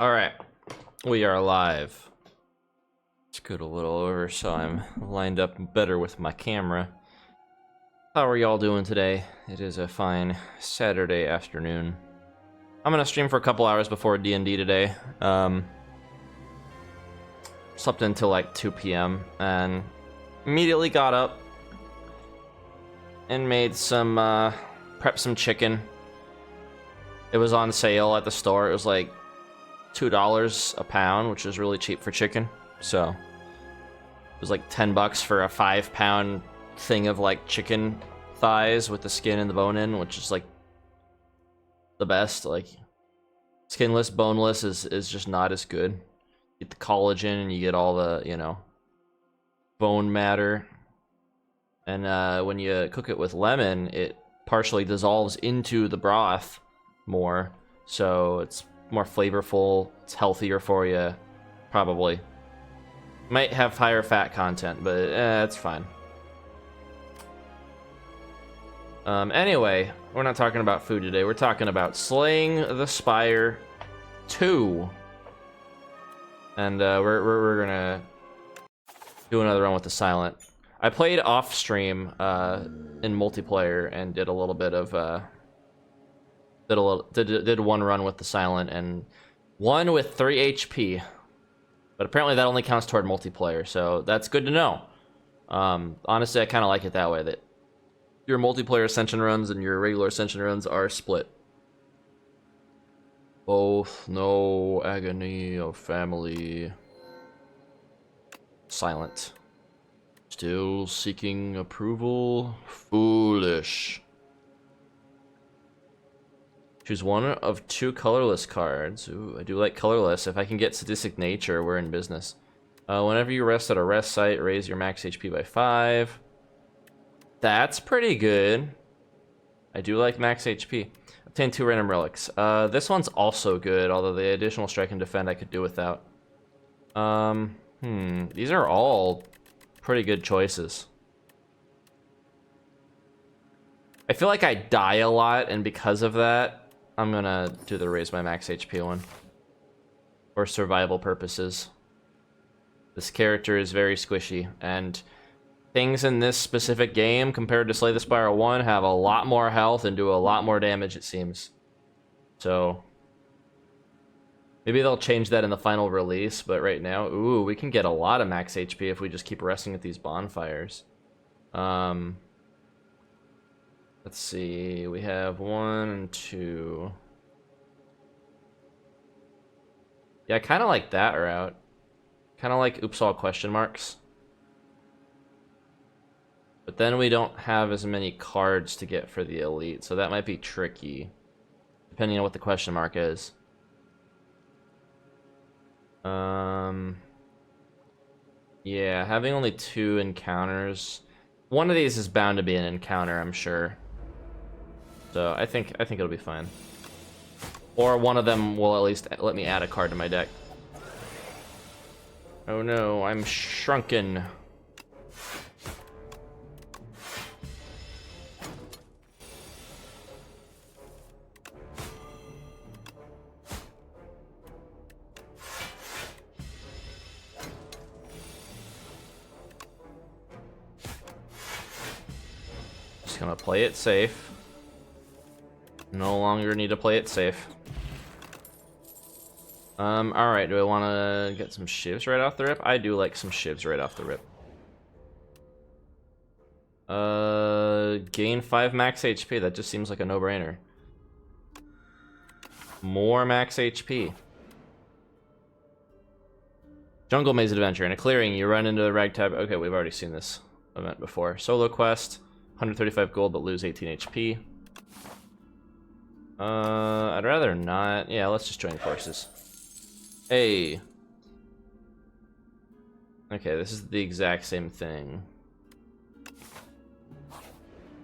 Alright, we are live. Scoot a little over so I'm lined up better with my camera. How are y'all doing today? It is a fine Saturday afternoon. I'm gonna stream for a couple hours before D&D today. Slept until like 2 p.m. and immediately got up and made some, prepped some chicken. It was on sale at the store. It was like $2 a pound, which is really cheap for chicken. So it was like 10 bucks for a 5-pound thing of like chicken thighs with the skin and the bone in, which is like the best. Like skinless, boneless is just not as good. You get the collagen and you get all the, you know, bone matter. And when you cook it with lemon, it partially dissolves into the broth more, so it's more flavorful, it's healthier for you, probably. Might have higher fat content, but it's fine. Anyway, we're not talking about food today, we're talking about Slaying the Spire 2. And we're gonna do another run with the Silent. I played off stream in multiplayer and did a little bit of did one run with the Silent and one with 3 HP, but apparently that only counts toward multiplayer, so that's good to know. Honestly, I kind of like it that way, that your multiplayer Ascension runs and your regular Ascension runs are split. Both no agony of family. Silent. Still seeking approval? Foolish. Choose one of 2 colorless cards. Ooh, I do like colorless. If I can get Sadistic Nature, we're in business. Whenever you rest at a rest site, raise your max HP by 5. That's pretty good. I do like max HP. Obtain 2 random relics. This one's also good, although the additional strike and defend I could do without. These are all pretty good choices. I feel like I die a lot, and because of that, I'm gonna do the raise my max HP one. For survival purposes. This character is very squishy, and things in this specific game, compared to Slay the Spire 1, have a lot more health and do a lot more damage, it seems. So maybe they'll change that in the final release, but right now, ooh, we can get a lot of max HP if we just keep resting at these bonfires. Let's see, we have 1 and 2. Yeah, I kind of like that route. Kind of like oops all question marks. But then we don't have as many cards to get for the elite, so that might be tricky, depending on what the question mark is. Yeah, having only 2 encounters. One of these is bound to be an encounter, I'm sure. So I think it'll be fine. Or one of them will at least let me add a card to my deck. Oh no, I'm shrunken. Just gonna play it safe. No longer need to play it safe. Alright, do I want to get some shivs right off the rip? I do like some shivs right off the rip. Gain 5 max HP, that just seems like a no-brainer. More max HP. Jungle Maze Adventure. In a clearing, you run into the ragtag. Okay, we've already seen this event before. Solo quest, 135 gold but lose 18 HP. I'd rather not. Yeah, let's just join forces. Hey. Okay, this is the exact same thing. I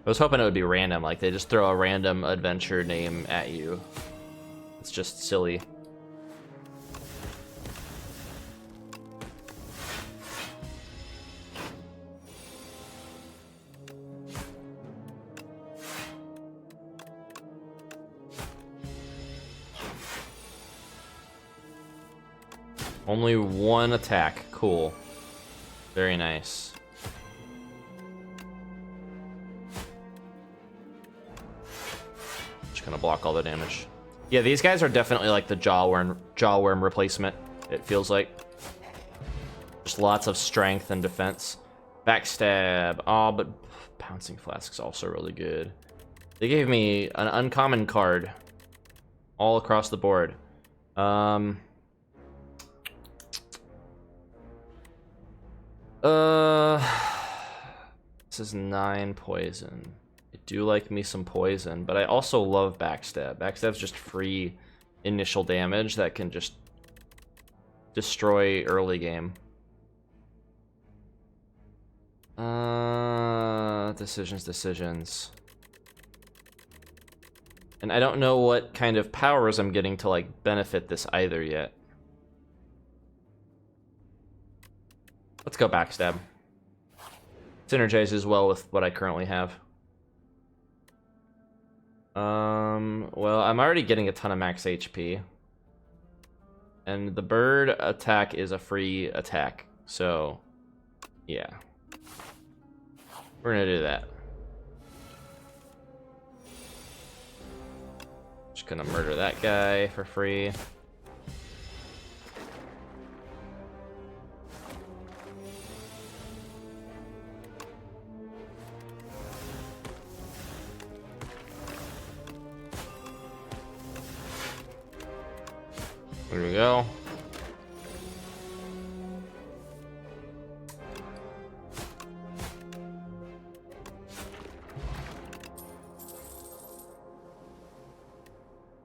was hoping it would be random, like they just throw a random adventure name at you. It's just silly. Only one attack. Cool. Very nice. Just gonna block all the damage. Yeah, these guys are definitely like the jawworm replacement, it feels like. Just lots of strength and defense. Backstab. Oh, but Pouncing Flask's also really good. They gave me an uncommon card all across the board. This is 9 poison. I do like me some poison, but I also love backstab. Backstab's just free initial damage that can just destroy early game. Decisions. And I don't know what kind of powers I'm getting to like benefit this either yet. Let's go backstab. Synergizes well with what I currently have. Well, I'm already getting a ton of max HP. And the bird attack is a free attack. So, yeah. We're gonna do that. Just gonna murder that guy for free. There we go.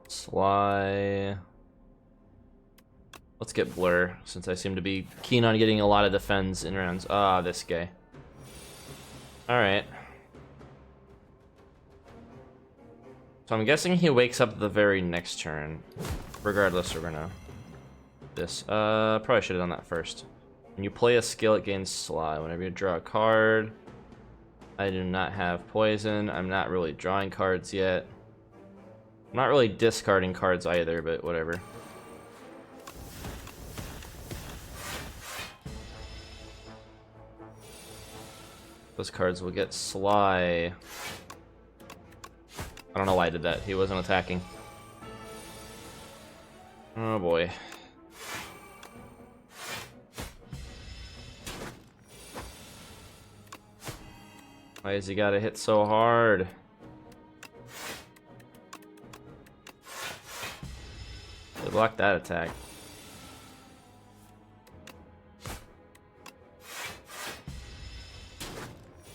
Sly. Let's get Blur, since I seem to be keen on getting a lot of defense in rounds. Ah, this guy. Alright. So I'm guessing he wakes up the very next turn. Regardless, we're gonna... This. Probably should have done that first. When you play a skill, it gains Sly. Whenever you draw a card... I do not have poison. I'm not really drawing cards yet. I'm not really discarding cards either, but whatever. Those cards will get Sly. I don't know why I did that. He wasn't attacking. Oh boy. Why has he gotta hit so hard? They blocked that attack.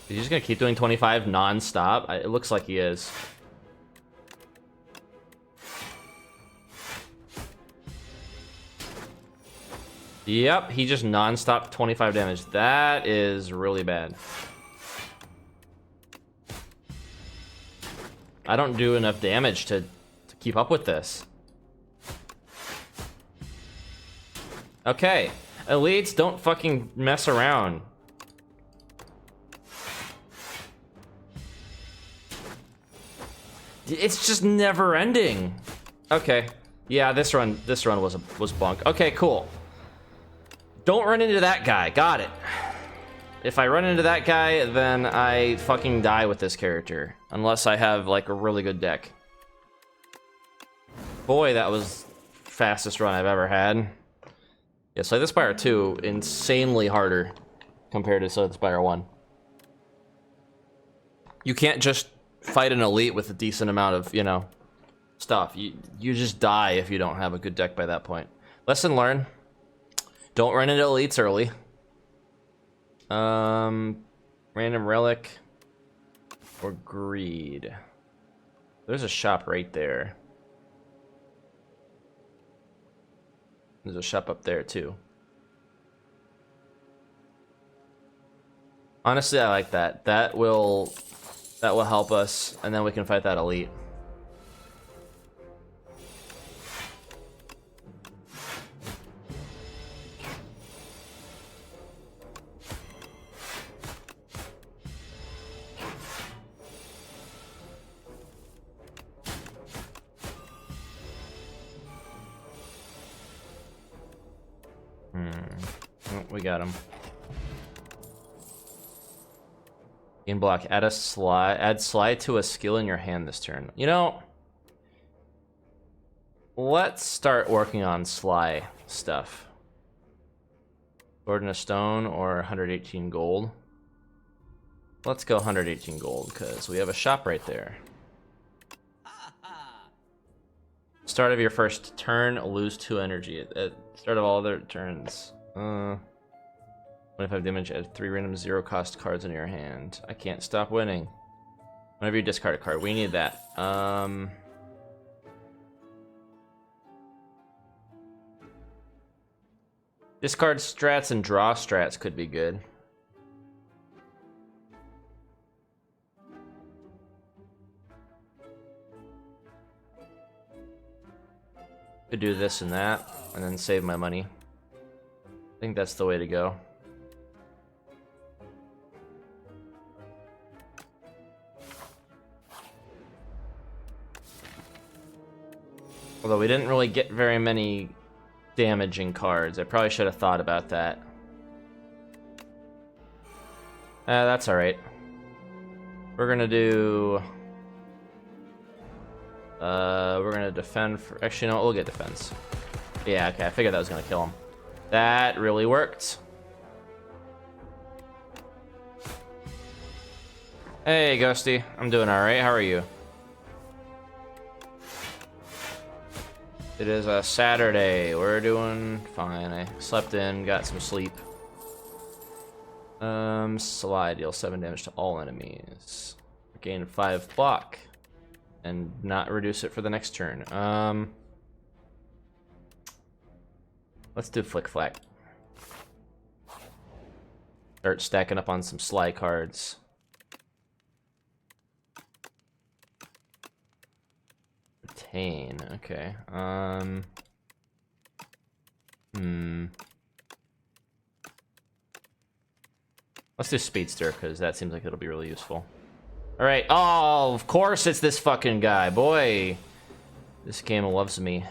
Is he just gonna keep doing 25 non-stop? It looks like he is. Yep, he just non-stop 25 damage. That is really bad. I don't do enough damage to keep up with this. Okay, elites, don't fucking mess around. It's just never ending. Okay, yeah, this run was bunk. Okay, cool. Don't run into that guy. Got it. If I run into that guy, then I fucking die with this character. Unless I have, like, a really good deck. Boy, that was fastest run I've ever had. Yeah, Slay the Spire 2, insanely harder compared to Slay the Spire 1. You can't just fight an elite with a decent amount of, you know, stuff. You just die if you don't have a good deck by that point. Lesson learned. Don't run into elites early. Random relic or greed. There's a shop right there. There's a shop up there too. Honestly, I like that. That will help us, and then we can fight that elite. Oh, we got him. Gain block. Add slide to a skill in your hand this turn. You know, let's start working on sly stuff. Sword and a stone or 118 gold. Let's go 118 gold because we have a shop right there. Start of your first turn, lose 2 energy. At start of all other turns. 25 damage, add 3 random 0-cost cards in your hand. I can't stop winning. Whenever you discard a card, we need that. Discard strats and draw strats could be good. Could do this and that, and then save my money. I think that's the way to go. Although we didn't really get very many damaging cards. I probably should have thought about that. That's alright. We're gonna do... we're gonna defend for... Actually, no, we'll get defense. Yeah, okay, I figured that was gonna kill him. That really worked. Hey, Ghosty. I'm doing alright. How are you? It is a Saturday. We're doing fine. I slept in, got some sleep. Slide. Deal 7 damage to all enemies. Gain 5 block. And not reduce it for the next turn. Let's do Flick Flack. Start stacking up on some sly cards. Retain, okay. Let's do Speedster, because that seems like it'll be really useful. Alright, oh, of course it's this fucking guy. Boy, this game loves me.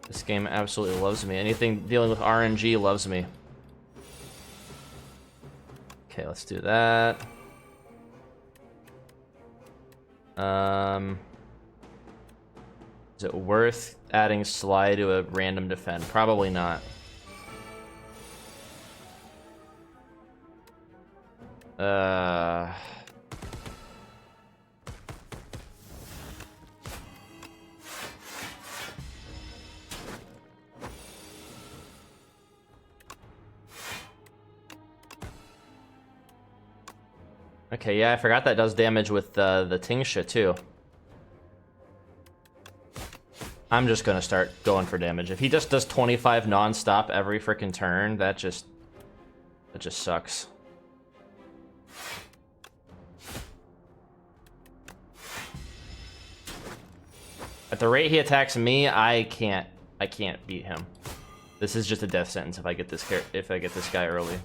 This game absolutely loves me. Anything dealing with RNG loves me. Okay, let's do that. Is it worth adding Sly to a random defend? Probably not. Okay, yeah, I forgot that does damage with the Tingsha too. I'm just gonna start going for damage. If he just does 25 non-stop every freaking turn, that just sucks. At the rate he attacks me, I can't beat him. This is just a death sentence if I get this guy early.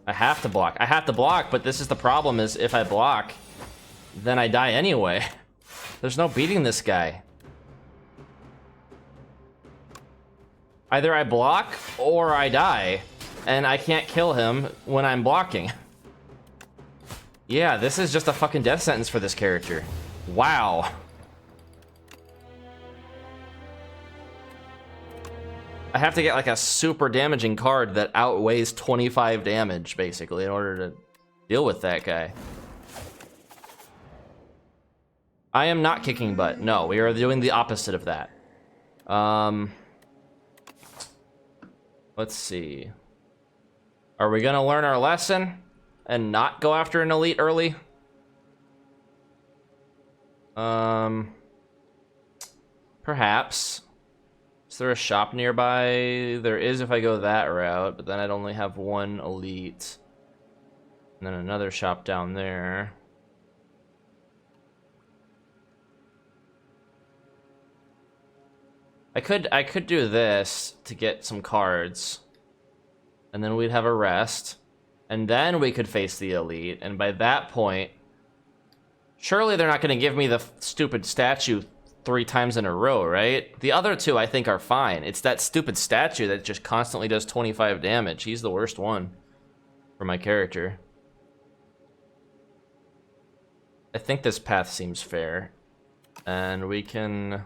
I have to block. I have to block, but this is the problem, is if I block, then I die anyway. There's no beating this guy. Either I block or I die, and I can't kill him when I'm blocking. Yeah, this is just a fucking death sentence for this character. Wow. I have to get like a super damaging card that outweighs 25 damage, basically, in order to deal with that guy. I am not kicking butt. No, we are doing the opposite of that. Let's see. Are we gonna learn our lesson and not go after an elite early? Perhaps. Is there a shop nearby? There is if I go that route, but then I'd only have one elite. And then another shop down there. I could do this to get some cards. And then we'd have a rest. and then we could face the elite, and by that point, surely they're not going to give me the stupid statue 3 times in a row, right? The other 2 I think are fine. It's that stupid statue that just constantly does 25 damage. He's the worst one for my character. I think this path seems fair, and we can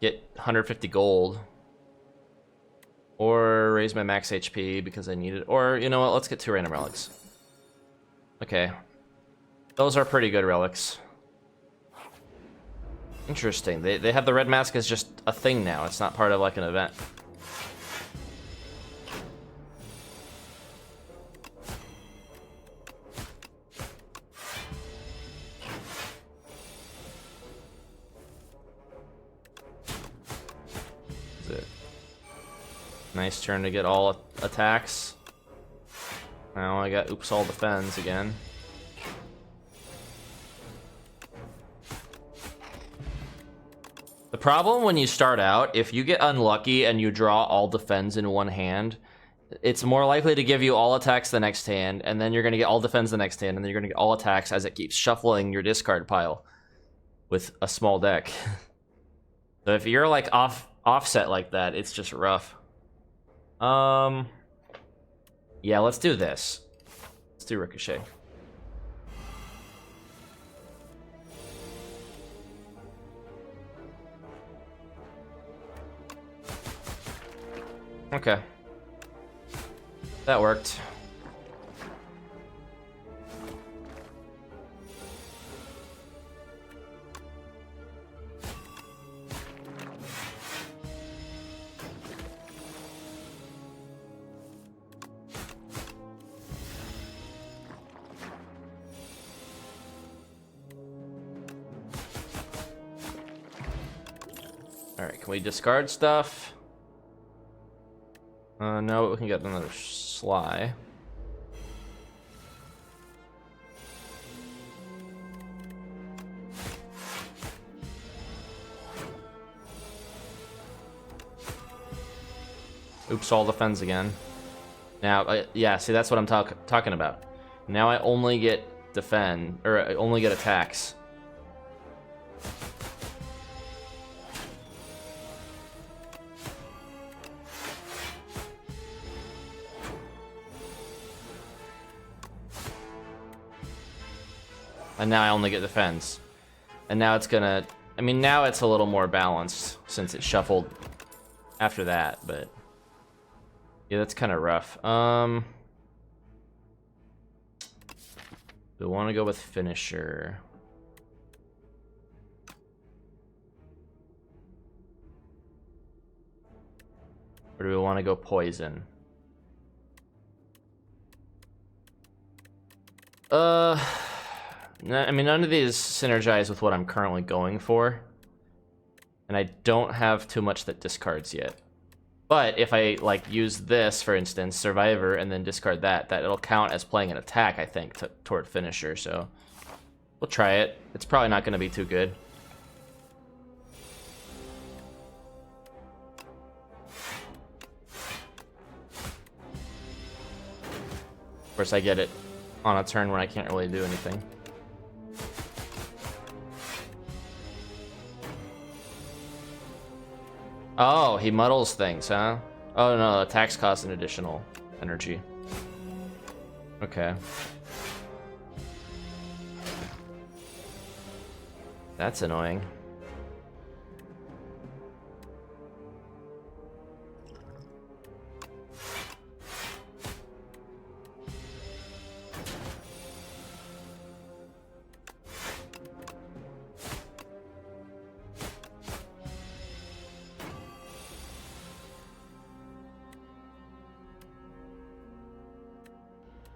get 150 gold, or raise my max HP because I need it, or you know what, let's get 2 random relics. Okay, those are pretty good relics. Interesting, they have the red mask as just a thing now, it's not part of like an event. Nice turn to get all attacks. Now I got oops all defends again. The problem when you start out, if you get unlucky and you draw all defends in one hand, it's more likely to give you all attacks the next hand, and then you're going to get all defends the next hand, and then you're going to get all attacks as it keeps shuffling your discard pile with a small deck. So if you're like offset like that, it's just rough. Yeah, let's do this. Let's do Ricochet. Okay. That worked. Alright, can we discard stuff? No, we can get another Sly. Oops, all defends again. Now, yeah, see, that's what I'm talking about. Now I only get defend, or I only get attacks. And now I only get defense. And now it's gonna... I mean, now it's a little more balanced since it shuffled after that, but... Yeah, that's kind of rough. We want to go with Finisher. Or do we want to go Poison? I mean, none of these synergize with what I'm currently going for. And I don't have too much that discards yet. But if I, like, use this, for instance, Survivor, and then discard that it'll count as playing an attack, I think, toward Finisher, so... We'll try it. It's probably not going to be too good. Of course, I get it on a turn when I can't really do anything. Oh, he muddles things, huh? Oh no, attacks cost an additional energy. Okay. That's annoying.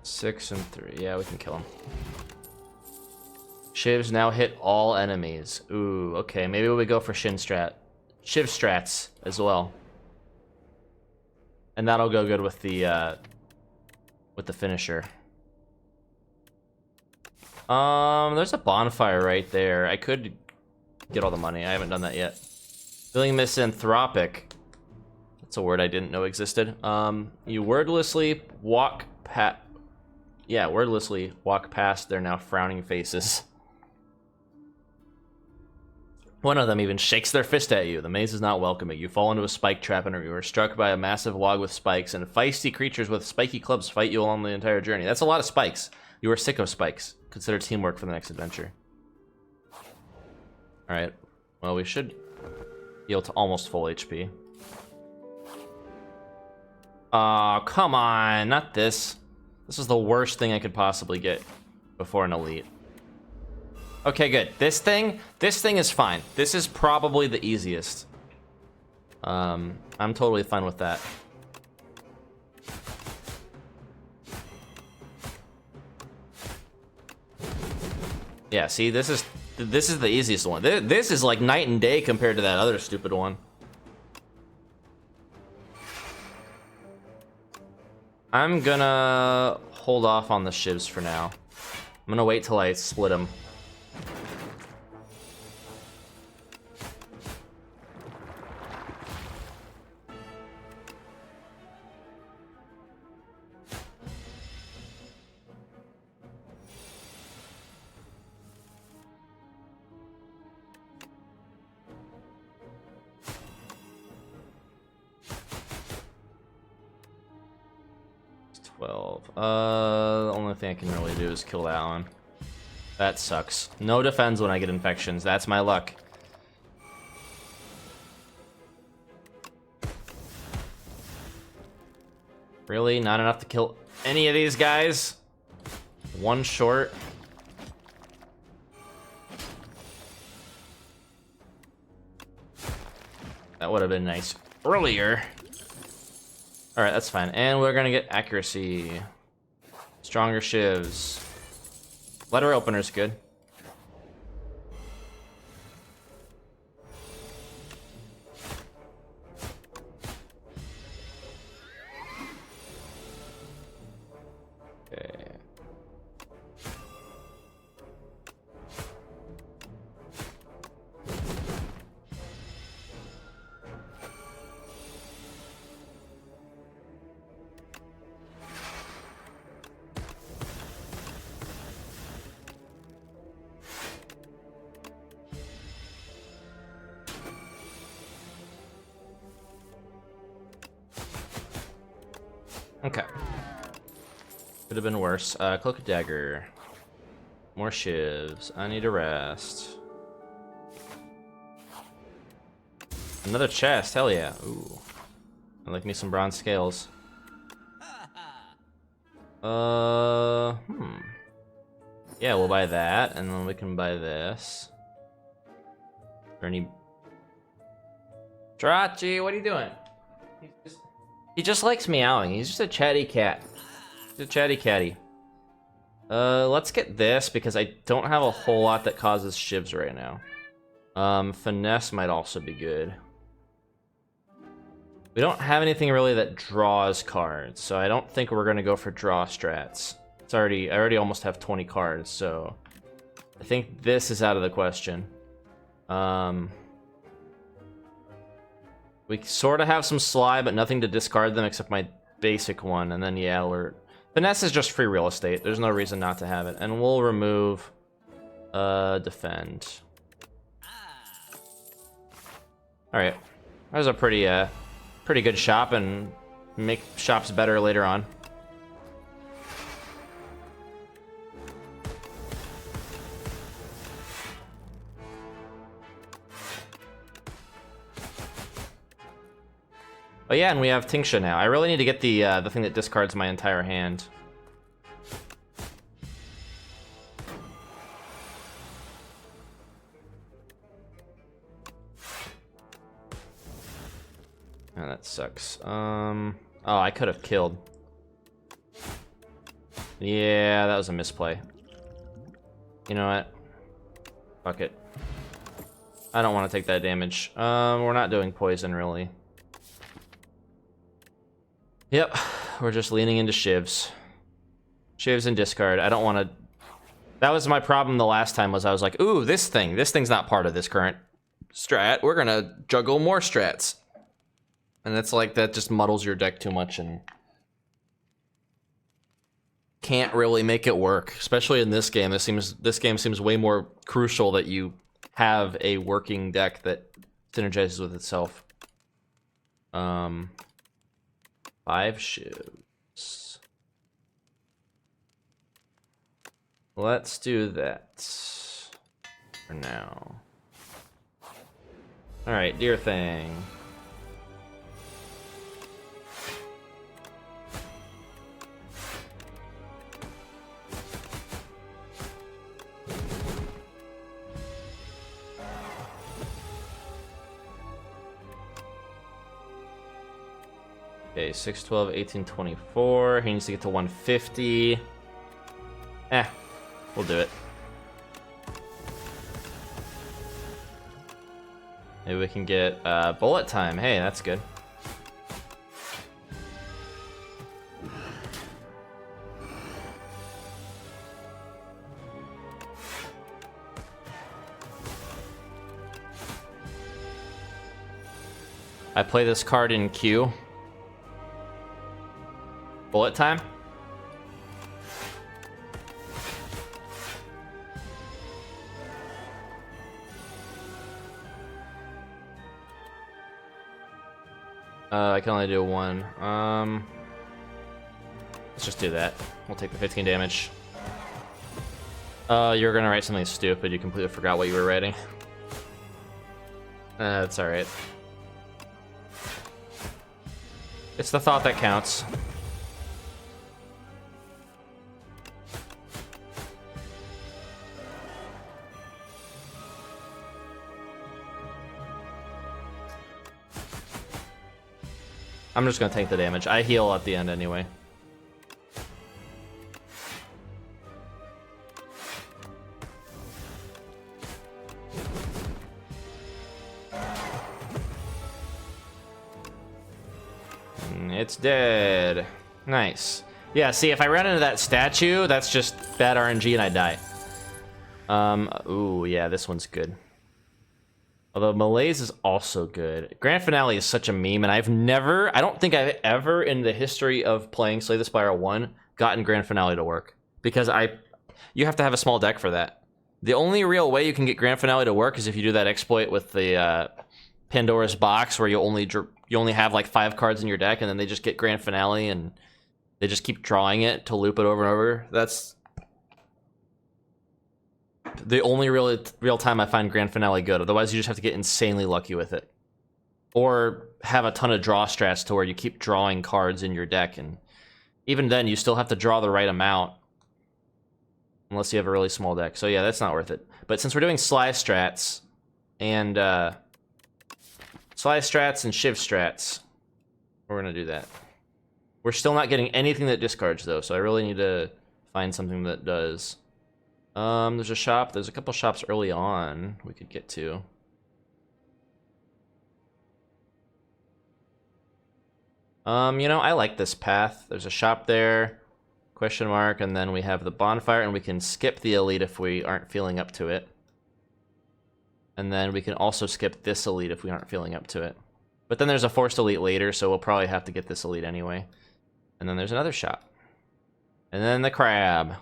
Six and 3. Yeah, we can kill him. Shivs now hit all enemies. Ooh, okay. Maybe we go for Shiv strats as well. And that'll go good with the finisher. There's a bonfire right there. I could get all the money. I haven't done that yet. Feeling misanthropic. That's a word I didn't know existed. You wordlessly walk past... Yeah, wordlessly walk past their now frowning faces. One of them even shakes their fist at you. The maze is not welcoming. You fall into a spike trap and you are struck by a massive log with spikes, and feisty creatures with spiky clubs fight you along the entire journey. That's a lot of spikes. You are sick of spikes. Consider teamwork for the next adventure. Alright. Well, we should heal to almost full HP. Aw, come on. Not this. This is the worst thing I could possibly get before an elite. Okay, good. This thing is fine. This is probably the easiest. I'm totally fine with that. Yeah, see, this is the easiest one. This is like night and day compared to that other stupid one. I'm gonna hold off on the shivs for now. I'm gonna wait till I split them. The only thing I can really do is kill that one. That sucks. No defense when I get infections. That's my luck. Really? Not enough to kill any of these guys? One short. That would have been nice earlier. Alright, that's fine. And we're gonna get accuracy. Stronger shivs. Letter opener's good. Okay. Okay. Could have been worse. Cloak of Dagger. More shivs. I need a rest. Another chest. Hell yeah. Ooh. I like me some bronze scales. Yeah, we'll buy that, and then we can buy this. Or any... Jirachi, what are you doing? He just likes meowing. He's just a chatty cat. He's a chatty catty. Let's get this because I don't have a whole lot that causes shivs right now. Finesse might also be good. We don't have anything really that draws cards, so I don't think we're gonna go for draw strats. I already almost have 20 cards, so I think this is out of the question. We sort of have some sly, but nothing to discard them except my basic one. And then, yeah, Finesse is just free real estate. There's no reason not to have it. And we'll remove Defend. Alright. That was a pretty good shop, and make shops better later on. Oh yeah, and we have Tincture now. I really need to get the thing that discards my entire hand. Oh, that sucks. Oh, I could have killed. Yeah, that was a misplay. You know what? Fuck it. I don't want to take that damage. We're not doing poison, really. Yep, we're just leaning into shivs. Shivs and discard. I don't want to... That was my problem the last time, was I was like, ooh, this thing's not part of this current strat. We're gonna juggle more strats. And that's like, that just muddles your deck too much and can't really make it work, especially in this game. This game seems way more crucial that you have a working deck that synergizes with itself. 5 shoes. Let's do that for now. All right, dear thing. Okay, 6, 12, 18, 24. He needs to get to 150. We'll do it. Maybe we can get bullet time. Hey, that's good. I play this card in queue. Bullet time? I can only do one. Let's just do that. We'll take the 15 damage. You're gonna write something stupid. You completely forgot what you were writing. That's alright. It's the thought that counts. I'm just gonna take the damage. I heal at the end anyway. It's dead. Nice. Yeah, see, if I run into that statue, that's just bad RNG and I die. Ooh, yeah, this one's good. Although Malaise is also good. Grand Finale is such a meme, and I don't think I've ever in the history of playing Slay the Spire 1 gotten Grand Finale to work. Because you have to have a small deck for that. The only real way you can get Grand Finale to work is if you do that exploit with the Pandora's Box, where you only have like 5 cards in your deck, and then they just get Grand Finale, and they just keep drawing it to loop it over and over. That's the only real time I find Grand Finale good. Otherwise, you just have to get insanely lucky with it. Or have a ton of draw strats to where you keep drawing cards in your deck, and even then, you still have to draw the right amount. Unless you have a really small deck. So yeah, that's not worth it. But since we're doing Sly strats, and Sly strats and Shiv strats, we're gonna do that. We're still not getting anything that discards, though, so I really need to find something that does. There's a shop. There's a couple shops early on we could get to. You know, I like this path. There's a shop there, question mark, and then we have the bonfire, and we can skip the elite if we aren't feeling up to it. And then we can also skip this elite if we aren't feeling up to it. But then there's a forced elite later, so we'll probably have to get this elite anyway. And then there's another shop. And then the crab.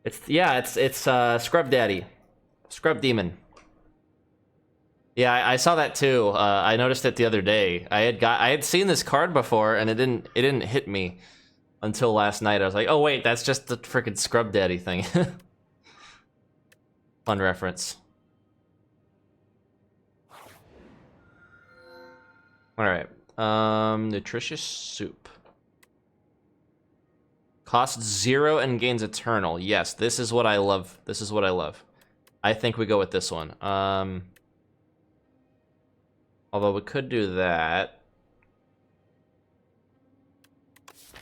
It's Scrub Daddy. Scrub Demon. Yeah, I saw that too. I noticed it the other day. I had seen this card before, and it didn't hit me until last night. I was like, oh wait, that's just the freaking Scrub Daddy thing. Fun reference. Alright. Nutritious soup. Costs 0 and gains eternal. Yes, this is what I love. This is what I love. I think we go with this one. Although we could do that.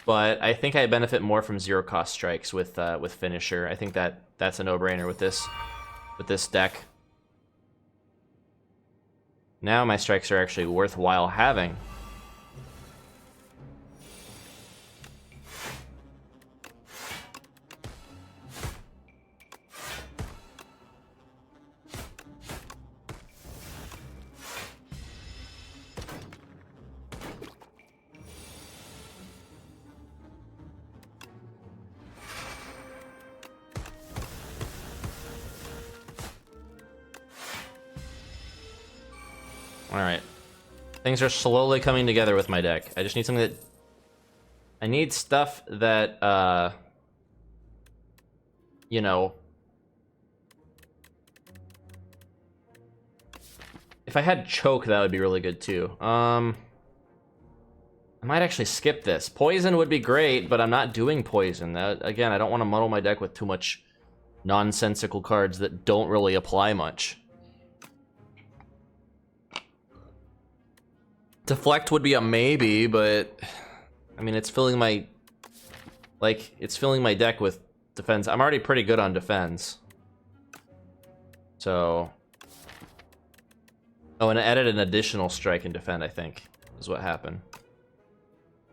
But I think I benefit more from 0 cost strikes with finisher. I think that's a no-brainer with this deck. Now my strikes are actually worthwhile having. Alright. Things are slowly coming together with my deck. I just need something that... I need stuff that, you know... If I had choke, that would be really good too. I might actually skip this. Poison would be great, but I'm not doing poison. Again, I don't want to muddle my deck with too much nonsensical cards that don't really apply much. Deflect would be a maybe, but I mean, it's filling my deck with defense. I'm already pretty good on defense. So, oh, and I added an additional strike and defend, I think, is what happened.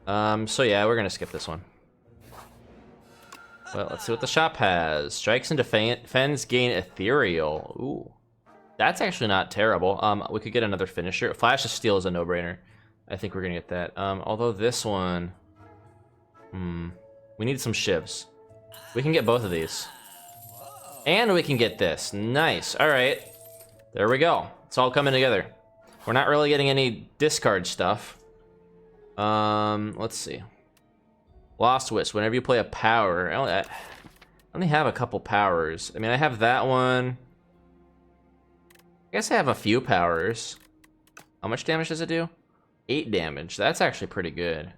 So yeah, we're gonna skip this one. Well, let's see what the shop has. Strikes and defends gain ethereal. Ooh. That's actually not terrible. We could get another finisher. Flash of Steel is a no-brainer. I think we're gonna get that. Although this one... we need some shivs. We can get both of these. And we can get this. Nice. Alright. There we go. It's all coming together. We're not really getting any discard stuff. Let's see. Lost Wisp. Whenever you play a power... I only have a couple powers. I mean, I have that one... I guess I have a few powers. How much damage does it do? 8 damage. That's actually pretty good.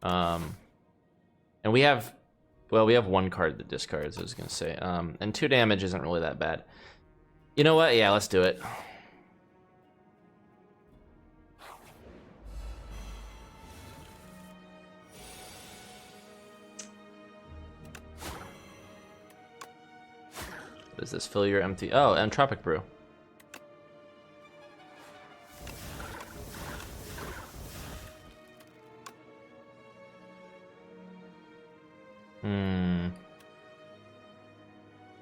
And we have... Well, we have one card that discards, I was gonna say. And 2 damage isn't really that bad. You know what? Yeah, let's do it. What does this? Fill your empty... Oh, Entropic Brew.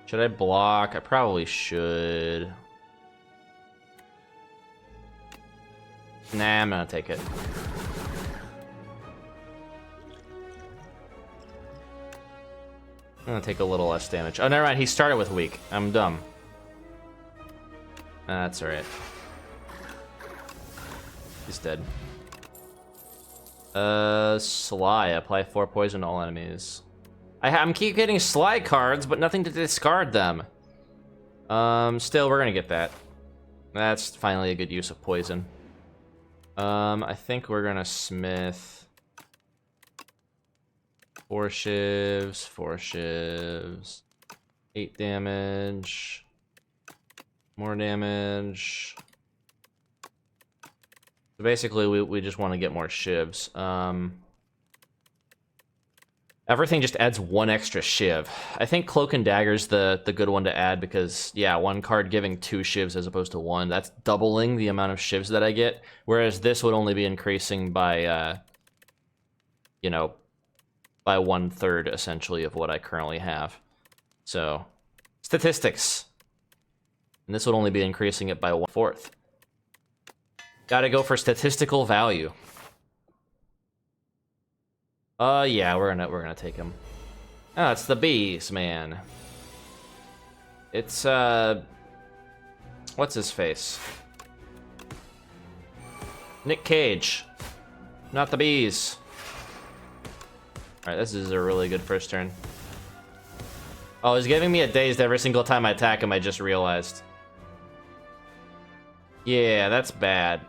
Should I block? I probably should. Nah, I'm gonna take it. I'm gonna take a little less damage. Oh, never mind. He started with weak. I'm dumb. That's alright. He's dead. Sly. Apply 4 poison to all enemies. I'm keep getting Sly cards, but nothing to discard them. Still, we're gonna get that. That's finally a good use of poison. I think we're gonna smith 4 shivs, 4 shivs, 8 damage, more damage. So basically, we just want to get more shivs. Everything just adds 1 extra shiv. I think Cloak and Dagger's the good one to add because, yeah, 1 card giving 2 shivs as opposed to 1. That's doubling the amount of shivs that I get, whereas this would only be increasing by, you know, by 1/3, essentially, of what I currently have. So, statistics. And this would only be increasing it by 1/4. Gotta go for statistical value. Yeah, we're gonna take him. Oh, it's the bees, man. It's, what's his face? Nick Cage. Not the bees. Alright, this is a really good first turn. Oh, he's giving me a dazed every single time I attack him, I just realized. Yeah, that's bad.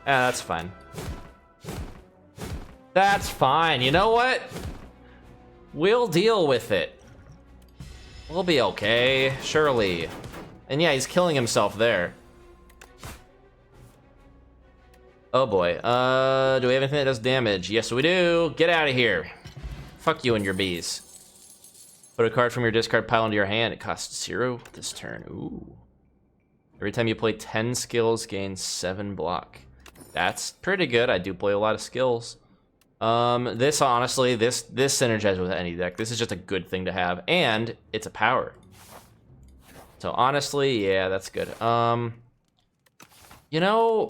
Ah, that's fine. That's fine. You know what? We'll deal with it. We'll be okay, surely. And yeah, he's killing himself there. Oh boy. Do we have anything that does damage? Yes, we do. Get out of here. Fuck you and your bees. Put a card from your discard pile into your hand. It costs 0 this turn. Ooh. Every time you play 10 skills, gain 7 block. That's pretty good. I do play a lot of skills. This honestly, this synergizes with any deck. This is just a good thing to have, and it's a power. So honestly, yeah, that's good. You know,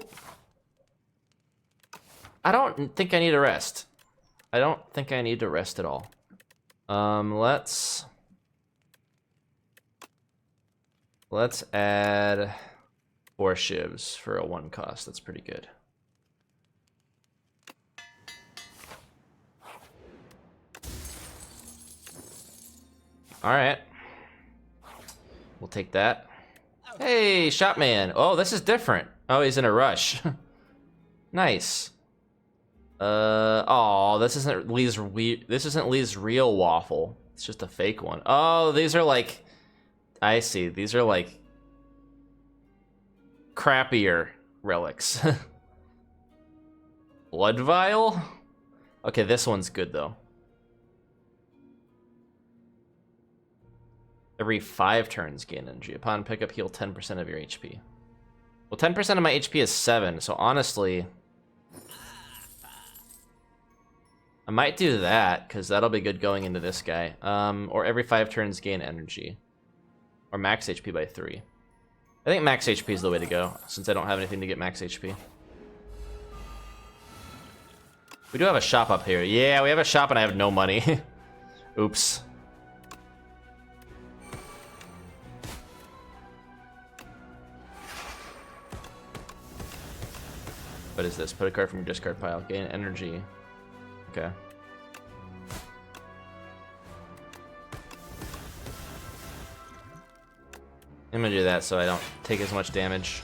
I don't think I need a rest. I don't think I need to rest at all. Let's add 4 shivs for a 1 cost. That's pretty good. Alright. We'll take that. Hey, Shopman. Oh, this is different. Oh, he's in a rush. Nice. Oh, this isn't Lee's real waffle. It's just a fake one. Oh, these are like, I see. These are like crappier relics. Blood vial? Okay, this one's good though. Every 5 turns gain energy. Upon pickup, heal 10% of your HP. Well, 10% of my HP is 7, so honestly, I might do that, because that'll be good going into this guy. Or every 5 turns gain energy. Or max HP by 3. I think max HP is the way to go, since I don't have anything to get max HP. We do have a shop up here. Yeah, we have a shop and I have no money. Oops. What is this? Put a card from your discard pile. Gain energy. Okay. I'm gonna do that so I don't take as much damage.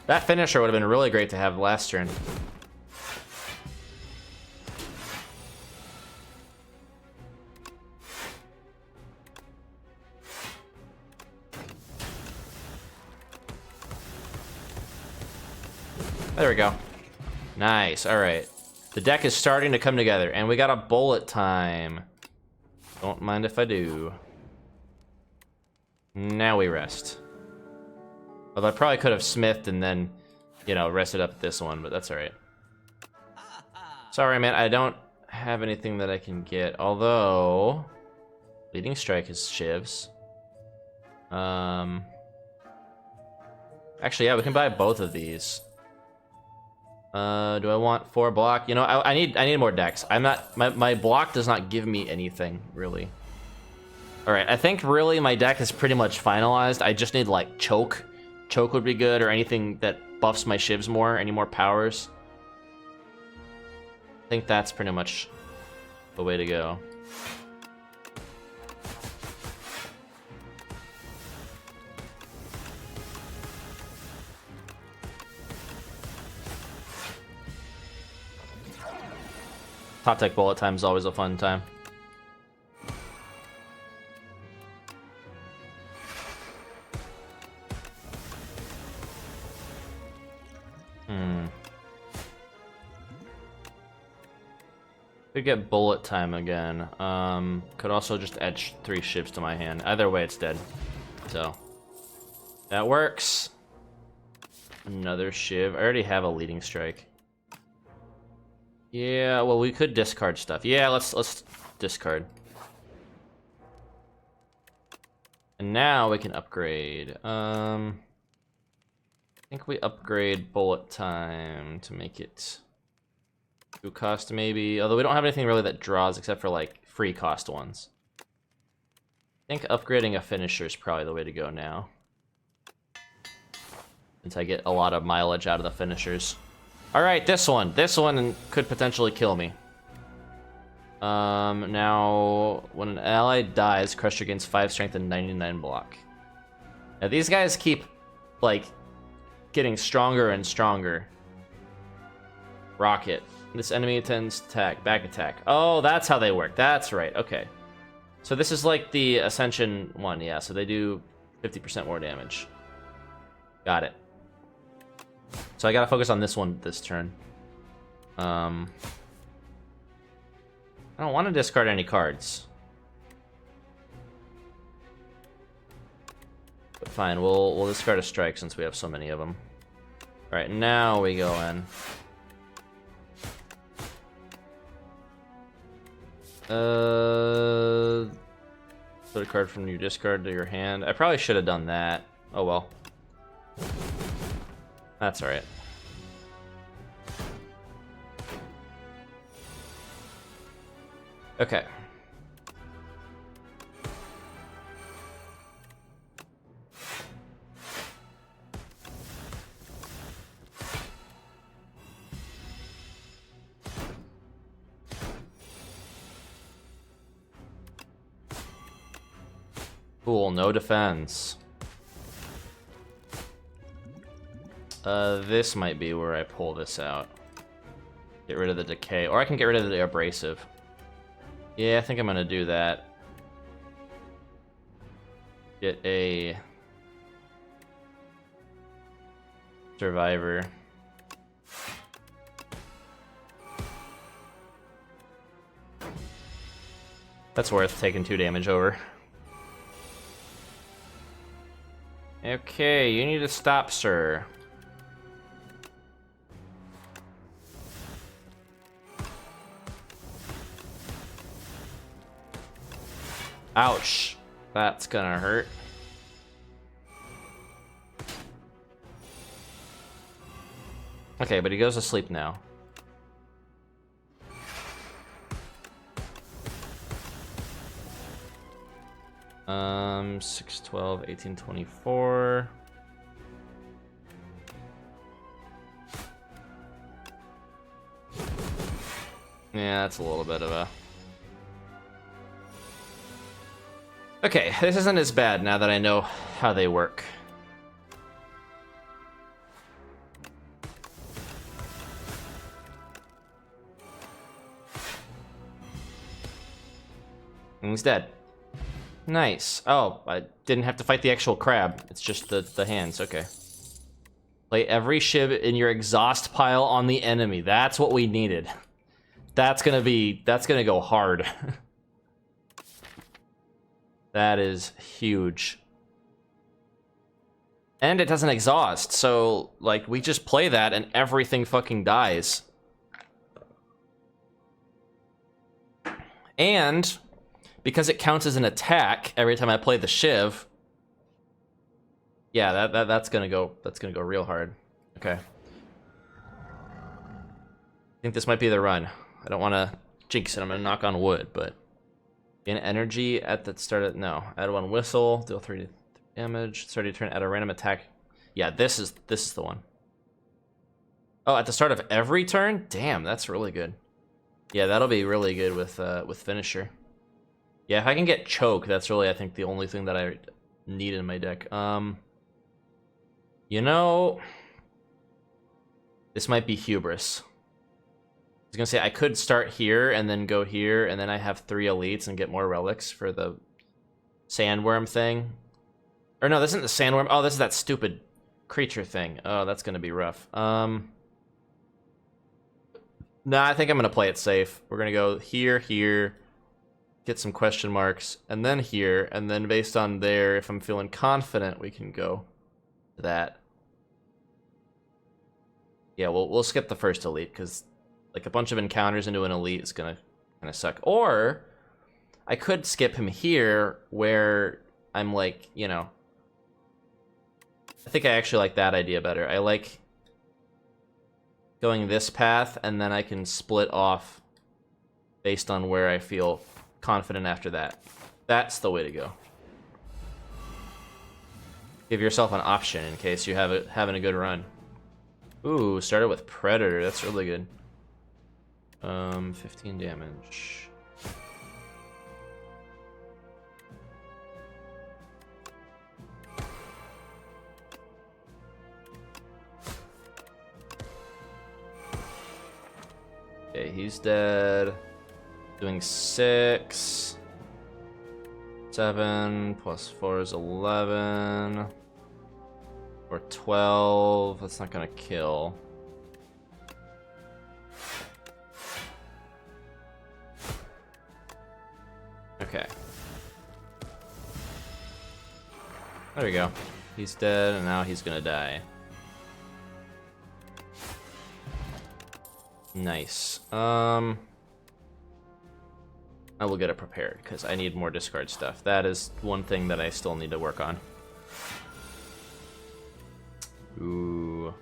That finisher would have been really great to have last turn. There we go. Nice, alright. The deck is starting to come together, and we got a bullet time. Don't mind if I do. Now we rest. Although I probably could have smithed and then, you know, rested up this one, but that's alright. Sorry, man, I don't have anything that I can get, although... Leading Strike is shivs. Actually, yeah, we can buy both of these. Do I want 4 block? You know, I need more decks. I'm not, my block does not give me anything, really. Alright, I think really my deck is pretty much finalized. I just need like choke. Choke would be good, or anything that buffs my shivs more, any more powers. I think that's pretty much the way to go. Top deck bullet time is always a fun time. Could get bullet time again. Could also just etch 3 shivs to my hand. Either way, it's dead. So that works. Another shiv. I already have a leading strike. Yeah, well, we could discard stuff. Yeah, let's discard. And now we can upgrade. I think we upgrade bullet time to make it 2 cost maybe. Although we don't have anything really that draws except for like free cost ones. I think upgrading a finisher is probably the way to go now, since I get a lot of mileage out of the finishers. Alright, this one could potentially kill me. Now, when an ally dies, Crusher gains 5 strength and 99 block. Now these guys keep, like, getting stronger and stronger. Rocket. This enemy attends attack, back attack. Oh, that's how they work. That's right, okay. So this is like the Ascension one, yeah, so they do 50% more damage. Got it. So I gotta focus on this one this turn. I don't want to discard any cards. But fine, we'll discard a strike since we have so many of them. Alright, now we go in. Put a card from your discard to your hand. I probably should have done that. Oh well. That's alright. Okay. Cool, no defense. This might be where I pull this out. Get rid of the decay, or I can get rid of the abrasive. Yeah, I think I'm gonna do that. Get a survivor. That's worth taking 2 damage over. Okay, you need to stop, sir. Ouch. That's gonna hurt. Okay, but he goes to sleep now. 6, 12, 18, 24. Yeah, that's a little bit of a... Okay, this isn't as bad now that I know how they work. And he's dead. Nice. Oh, I didn't have to fight the actual crab. It's just the hands. Okay. Play every shiv in your exhaust pile on the enemy. That's what we needed. That's gonna go hard. That is huge. And it doesn't exhaust, so, like, we just play that and everything fucking dies. And because it counts as an attack every time I play the shiv, yeah, that's gonna go real hard. Okay. I think this might be the run. I don't want to jinx it. I'm gonna knock on wood, but gain energy at the start of add 1 whistle, deal 3 damage. Start your turn. Add a random attack. Yeah, this is the one. Oh, at the start of every turn. Damn, that's really good. Yeah, that'll be really good with finisher. Yeah, if I can get choke, that's really, I think, the only thing that I need in my deck. You know, this might be hubris. I was gonna say I could start here and then go here, and then I have 3 elites and get more relics for the sandworm thing. Or no, this isn't the sandworm. Oh, this is that stupid creature thing. Oh, that's gonna be rough. Nah, I think I'm gonna play it safe. We're gonna go here, here. Get some question marks, and then here, and then based on there, if I'm feeling confident, we can go to that. Yeah, we'll skip the first elite, because like a bunch of encounters into an elite is gonna kind of suck. Or I could skip him here, where I'm like, you know, I think I actually like that idea better. I like going this path, and then I can split off based on where I feel confident after that. That's the way to go. Give yourself an option in case you have it having a good run. Ooh, started with Predator. That's really good. 15 damage. Okay, he's dead. Doing 6. 7 plus 4 is 11. Or 12. That's not gonna kill. Okay. There we go. He's dead, and now he's gonna die. Nice. I will get it prepared, because I need more discard stuff. That is one thing that I still need to work on. Ooh.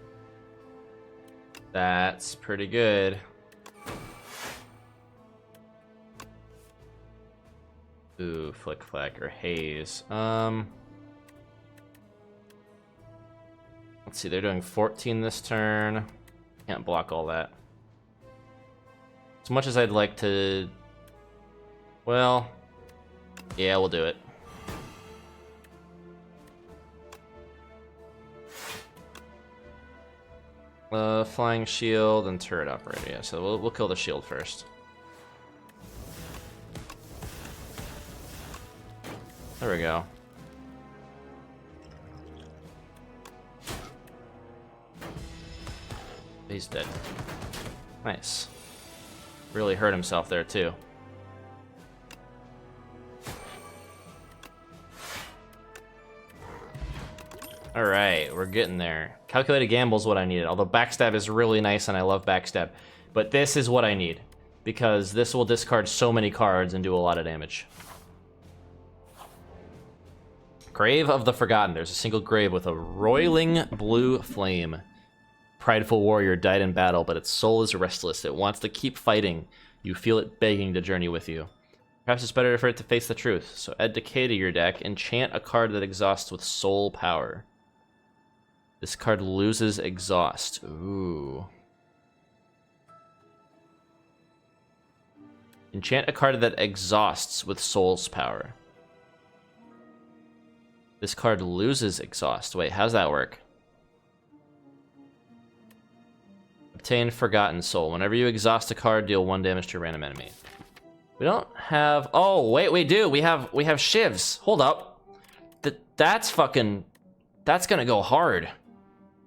That's pretty good. Ooh, Flick Flack or Haze. Let's see, they're doing 14 this turn. Can't block all that. As much as I'd like to... Well, yeah, we'll do it. Flying shield and turret operator. Yeah, so we'll kill the shield first. There we go. He's dead. Nice. Really hurt himself there too. Alright, we're getting there. Calculated gamble is what I needed, although backstab is really nice and I love backstab. But this is what I need, because this will discard so many cards and do a lot of damage. Grave of the Forgotten. There's a single grave with a roiling blue flame. Prideful warrior died in battle, but its soul is restless. It wants to keep fighting. You feel it begging to journey with you. Perhaps it's better for it to face the truth. So add Decay to your deck. Enchant a card that exhausts with soul power. This card loses exhaust. Ooh. Enchant a card that exhausts with soul's power. This card loses exhaust. Wait, how's that work? Obtain Forgotten Soul. Whenever you exhaust a card, deal 1 damage to a random enemy. We don't have... Oh, wait, we do. We have shivs. Hold up. That's fucking... That's gonna go hard.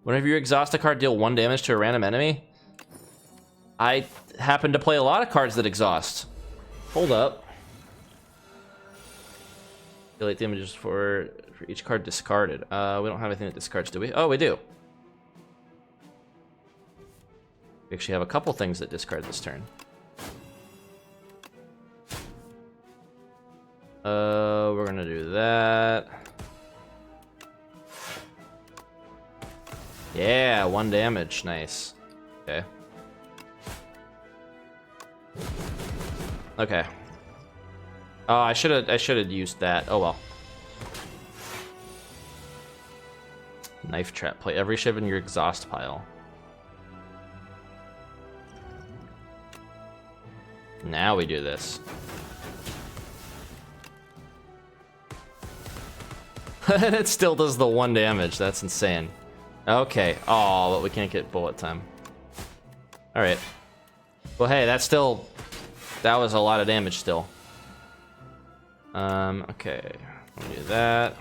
Whenever you exhaust a card, deal 1 damage to a random enemy. I happen to play a lot of cards that exhaust. Hold up. Deal 8 damages for each card discarded. We don't have anything that discards, do we? Oh, we do. We actually have a couple things that discard this turn. We're gonna do that. Yeah, 1 damage. Nice. Okay. Okay. Oh, I should have used that. Oh well. Knife trap. Play every shiv in your exhaust pile. Now we do this. And it still does the 1 damage. That's insane. Okay. Oh, but we can't get bullet time. Alright. Well, hey, that's still... That was a lot of damage still. Okay. We'll do that.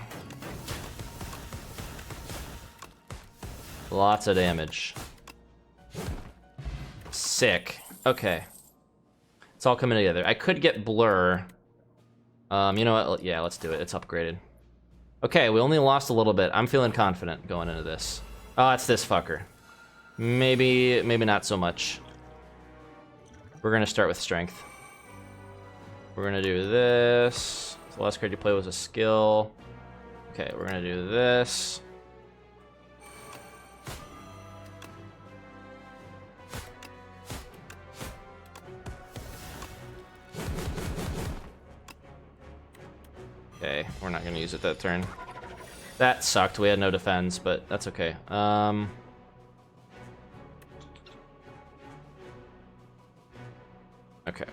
Lots of damage. Sick. Okay. It's all coming together. I could get Blur. You know what? Yeah, let's do it. It's upgraded. Okay, we only lost a little bit. I'm feeling confident going into this. Oh, it's this fucker. Maybe not so much. We're gonna start with strength. We're gonna do this. The last card you play was a skill. Okay, we're gonna do this. Okay, we're not gonna use it that turn. That sucked. We had no defense, but that's okay. Okay.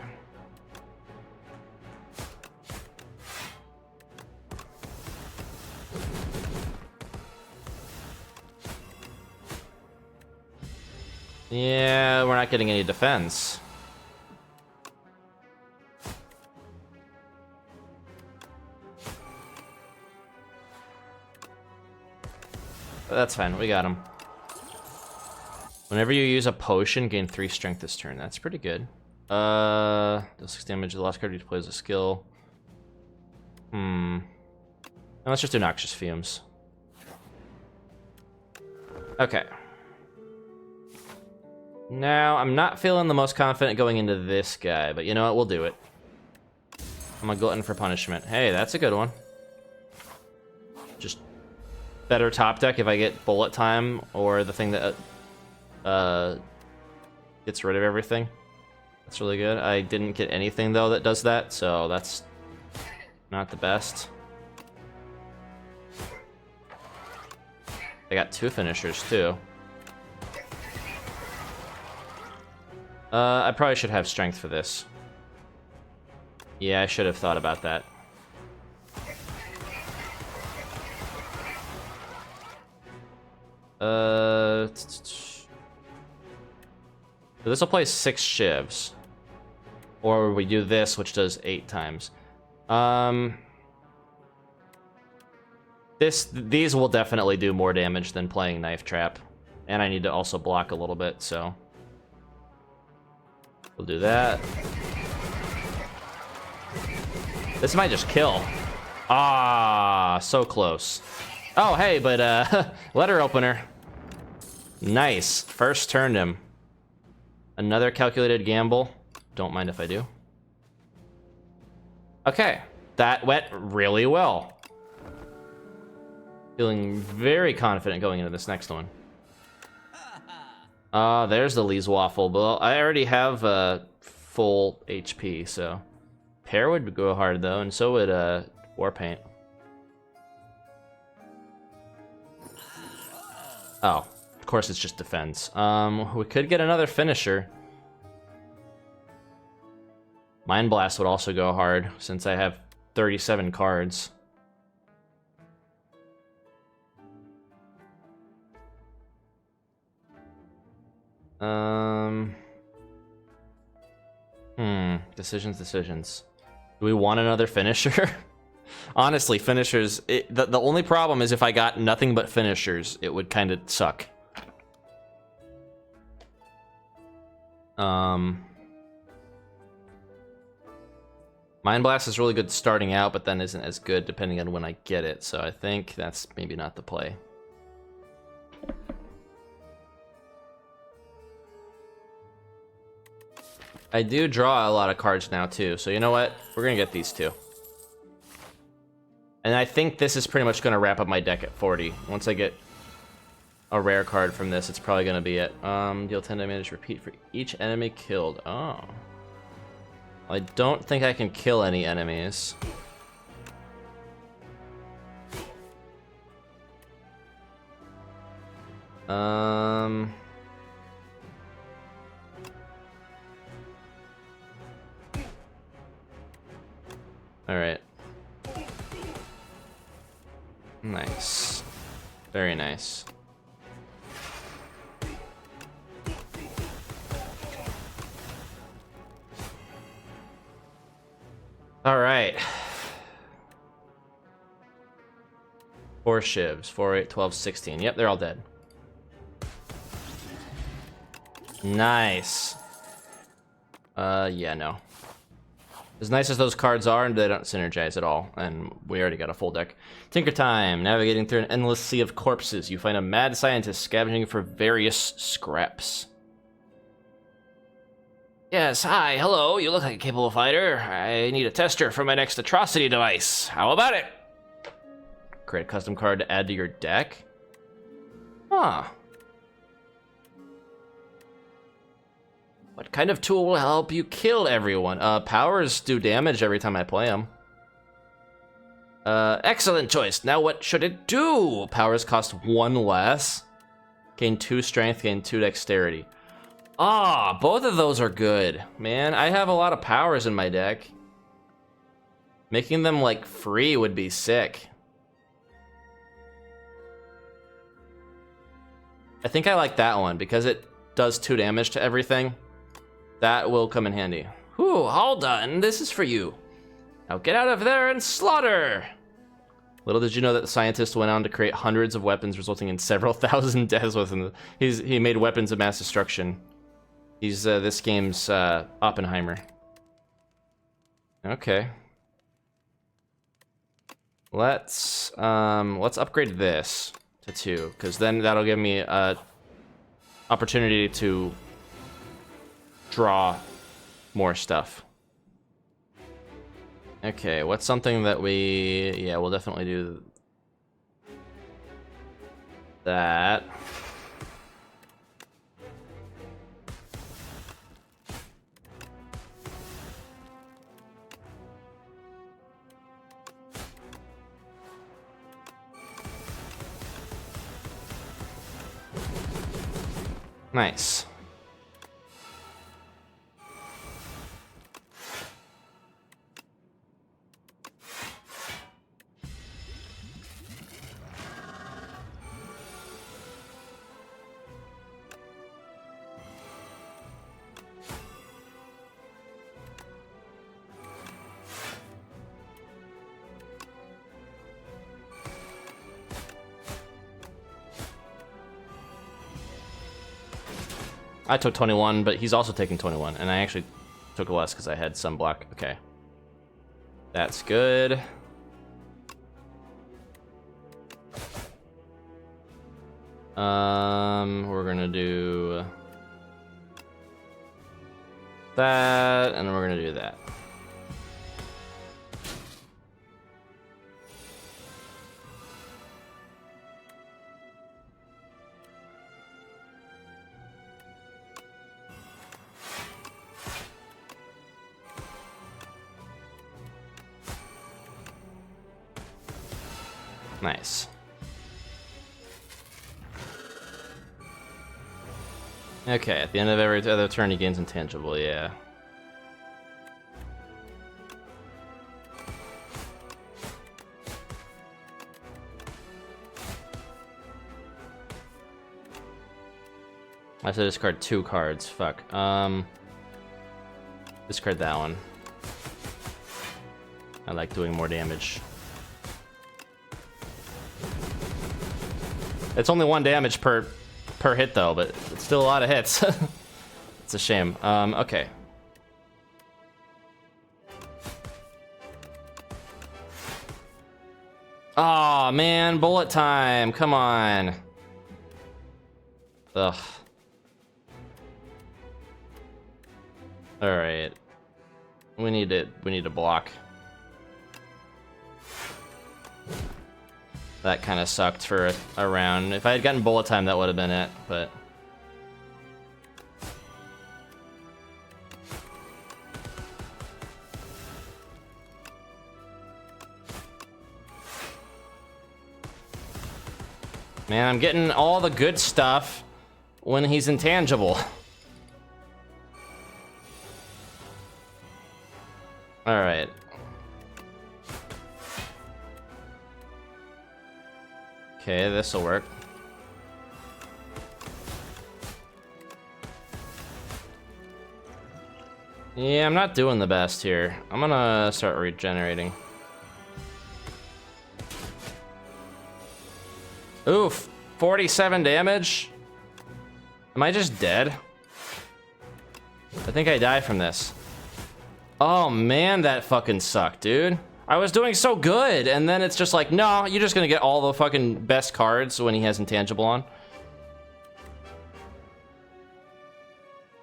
Yeah, we're not getting any defense. But that's fine, we got him. Whenever you use a potion, gain 3 strength this turn. That's pretty good. Does 6 damage to the last card you play as a skill. No, let's just do Noxious Fumes. Okay. Now, I'm not feeling the most confident going into this guy, but you know what, we'll do it. I'm a glutton for punishment. Hey, that's a good one. Just better top deck if I get bullet time or the thing that gets rid of everything. That's really good. I didn't get anything though that does that, so that's not the best. I got 2 finishers too. I probably should have strength for this. Yeah, I should have thought about that. So this will play 6 shivs. Or we do this, which does 8 times. These will definitely do more damage than playing Knife Trap. And I need to also block a little bit, so... We'll do that. This might just kill. Ah, so close. Oh, hey, but letter opener. Nice. First turned him. Another calculated gamble. Don't mind if I do. Okay, that went really well. Feeling very confident going into this next one. There's the Lee's Waffle, but I already have full HP, so... Pear would go hard, though, and so would Warpaint. Oh, of course it's just defense. We could get another finisher. Mind Blast would also go hard, since I have 37 cards. Decisions. Do we want another finisher? Honestly, finishers... the only problem is if I got nothing but finishers, it would kind of suck. Mind Blast is really good starting out, but then isn't as good depending on when I get it, so I think that's maybe not the play. I do draw a lot of cards now, too, so you know what? We're gonna get these two. And I think this is pretty much gonna wrap up my deck at 40. Once I get a rare card from this, it's probably gonna be it. Deal 10 damage, repeat for each enemy killed. Oh. I don't think I can kill any enemies. Alright. Nice. Very nice. Alright. 4 shivs. 4, 8, 12, 16. Yep, they're all dead. Nice. Yeah, no. As nice as those cards are, they don't synergize at all, and we already got a full deck. Tinker Time. Navigating through an endless sea of corpses, you find a mad scientist scavenging for various scraps. Yes, hi, hello, you look like a capable fighter. I need a tester for my next atrocity device. How about it? Create a custom card to add to your deck? Huh. What kind of tool will help you kill everyone? Powers do damage every time I play them. Excellent choice. Now what should it do? Powers cost 1 less. Gain 2 strength, gain 2 dexterity. Ah, both of those are good. Man, I have a lot of powers in my deck. Making them, like, free would be sick. I think I like that one, because it does 2 damage to everything. That will come in handy. Whew, all done. This is for you. Now get out of there and slaughter! Little did you know that the scientist went on to create hundreds of weapons, resulting in several thousand deaths with him. He made weapons of mass destruction. He's this game's Oppenheimer. Okay. Let's upgrade this to 2, because then that'll give me a opportunity to draw more stuff. Okay, what's something that yeah, we'll definitely do that. Nice. I took 21, but he's also taking 21, and I actually took less because I had sunblock. Okay. That's good. We're gonna do that, and we're gonna do that. Nice. Okay, at the end of every other turn, he gains intangible, yeah. I have to discard 2 cards, fuck. Discard that one. I like doing more damage. It's only 1 damage per hit though, but it's still a lot of hits. It's a shame. Okay. Aw, man, bullet time. Come on. Ugh. All right. We need to block. That kind of sucked for a round. If I had gotten bullet time, that would have been it, but... Man, I'm getting all the good stuff when he's intangible. Alright. Okay, this'll work. Yeah, I'm not doing the best here. I'm gonna start regenerating. Oof, 47 damage? Am I just dead? I think I die from this. Oh man, that fucking sucked, dude. I was doing so good, and then it's just like, no, you're just gonna get all the fucking best cards when he has intangible on.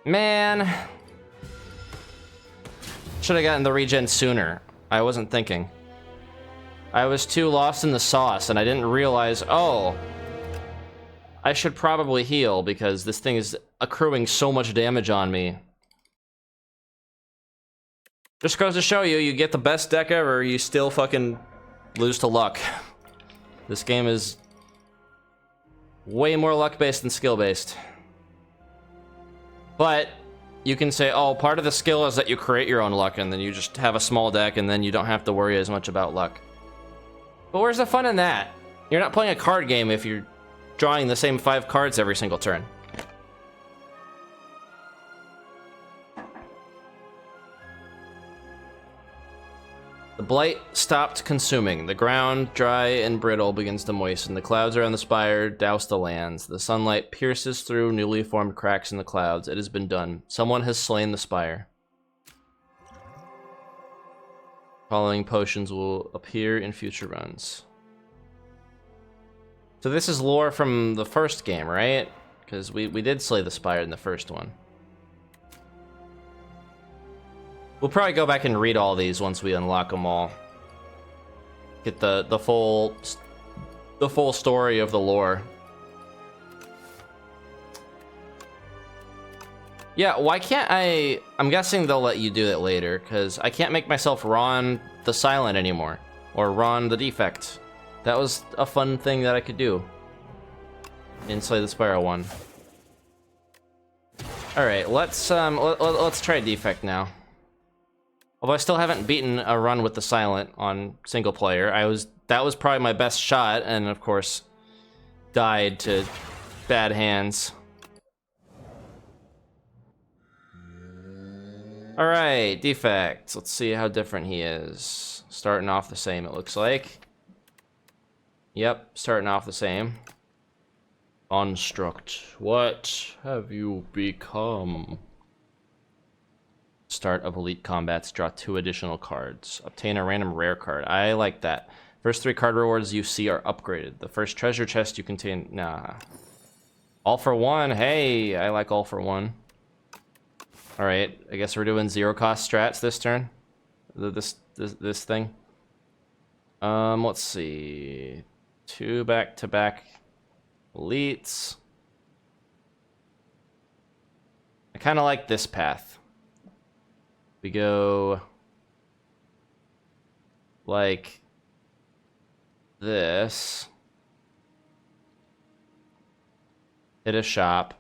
Man. Should have gotten the regen sooner. I wasn't thinking. I was too lost in the sauce, and I didn't realize, oh, I should probably heal because this thing is accruing so much damage on me. Just goes to show you, you get the best deck ever, you still fucking lose to luck. This game is way more luck-based than skill-based. But you can say, oh, part of the skill is that you create your own luck, and then you just have a small deck, and then you don't have to worry as much about luck. But where's the fun in that? You're not playing a card game if you're drawing the same 5 cards every single turn. The blight stopped consuming. The ground, dry and brittle, begins to moisten. The clouds around the spire douse the lands. The sunlight pierces through newly formed cracks in the clouds. It has been done. Someone has slain the spire. Following potions will appear in future runs. So this is lore from the first game, right? Because we did slay the spire in the first one. We'll probably go back and read all these once we unlock them all. Get the full story of the lore. Yeah, why can't I'm guessing they'll let you do it later, because I can't make myself Ron the Silent anymore. Or Ron the Defect. That was a fun thing that I could do in Slay the Spire 1. Alright, let's try Defect now. Although I still haven't beaten a run with the Silent on single player. That was probably my best shot, and of course died to bad hands. Alright, Defect. Let's see how different he is. Starting off the same, it looks like. Yep, starting off the same. Construct. What have you become? Start of elite combats. Draw 2 additional cards. Obtain a random rare card. I like that. First 3 card rewards you see are upgraded. The first treasure chest you contain... Nah. All for one. Hey, I like all for one. Alright, I guess we're doing 0 cost strats this turn. This thing. Let's see. 2 back-to-back elites. I kind of like this path. We go like this. Hit a shop,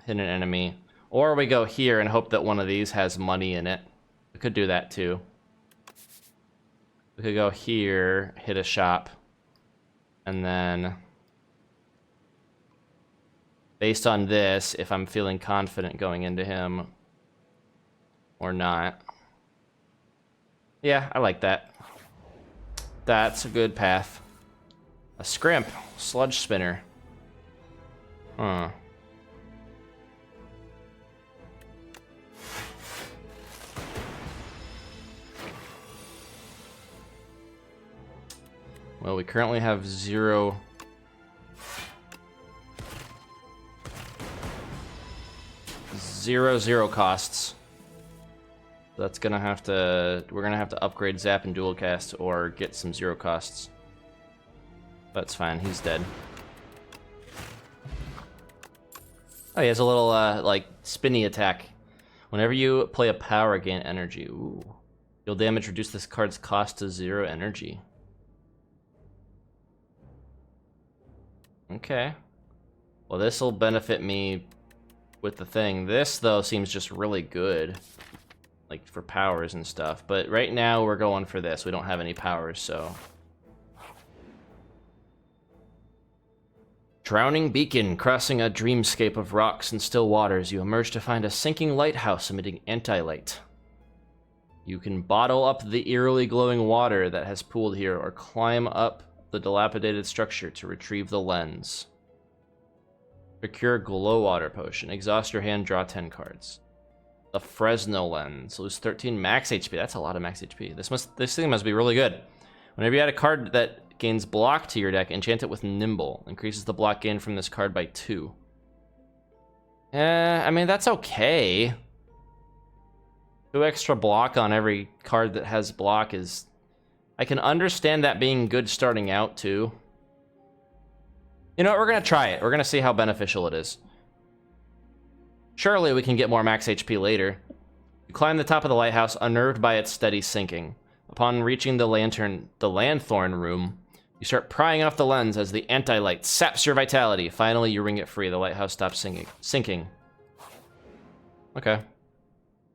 hit an enemy. Or we go here and hope that one of these has money in it. We could do that too. We could go here, hit a shop, and then based on this, if I'm feeling confident going into him or not. Yeah, I like that. That's a good path. A scrimp, sludge spinner. Huh. Well, we currently have 0 costs. That's gonna have to... We're gonna have to upgrade Zap and Dual Cast or get some 0 costs. That's fine, he's dead. Oh, he has a little, like, spinny attack. Whenever you play a power, gain energy. Ooh. Deal damage, reduce this card's cost to 0 energy. Okay. Well, this'll benefit me with the thing. This, though, seems just really good. Like, for powers and stuff. But right now, we're going for this. We don't have any powers, so... Drowning beacon. Crossing a dreamscape of rocks and still waters, you emerge to find a sinking lighthouse emitting anti-light. You can bottle up the eerily glowing water that has pooled here, or climb up the dilapidated structure to retrieve the lens. Procure glow water potion. Exhaust your hand, draw 10 cards. The Fresno lens. Lose 13 max HP. That's a lot of max HP. This thing must be really good. Whenever you add a card that gains block to your deck, enchant it with Nimble. Increases the block gain from this card by 2. I mean, that's okay. 2 extra block on every card that has block is... I can understand that being good starting out, too. You know what? We're going to try it. We're going to see how beneficial it is. Surely we can get more max HP later. You climb the top of the lighthouse, unnerved by its steady sinking. Upon reaching the Lanthorn room, you start prying off the lens as the anti-light saps your vitality. Finally, you wring it free. The lighthouse stops sinking. Okay.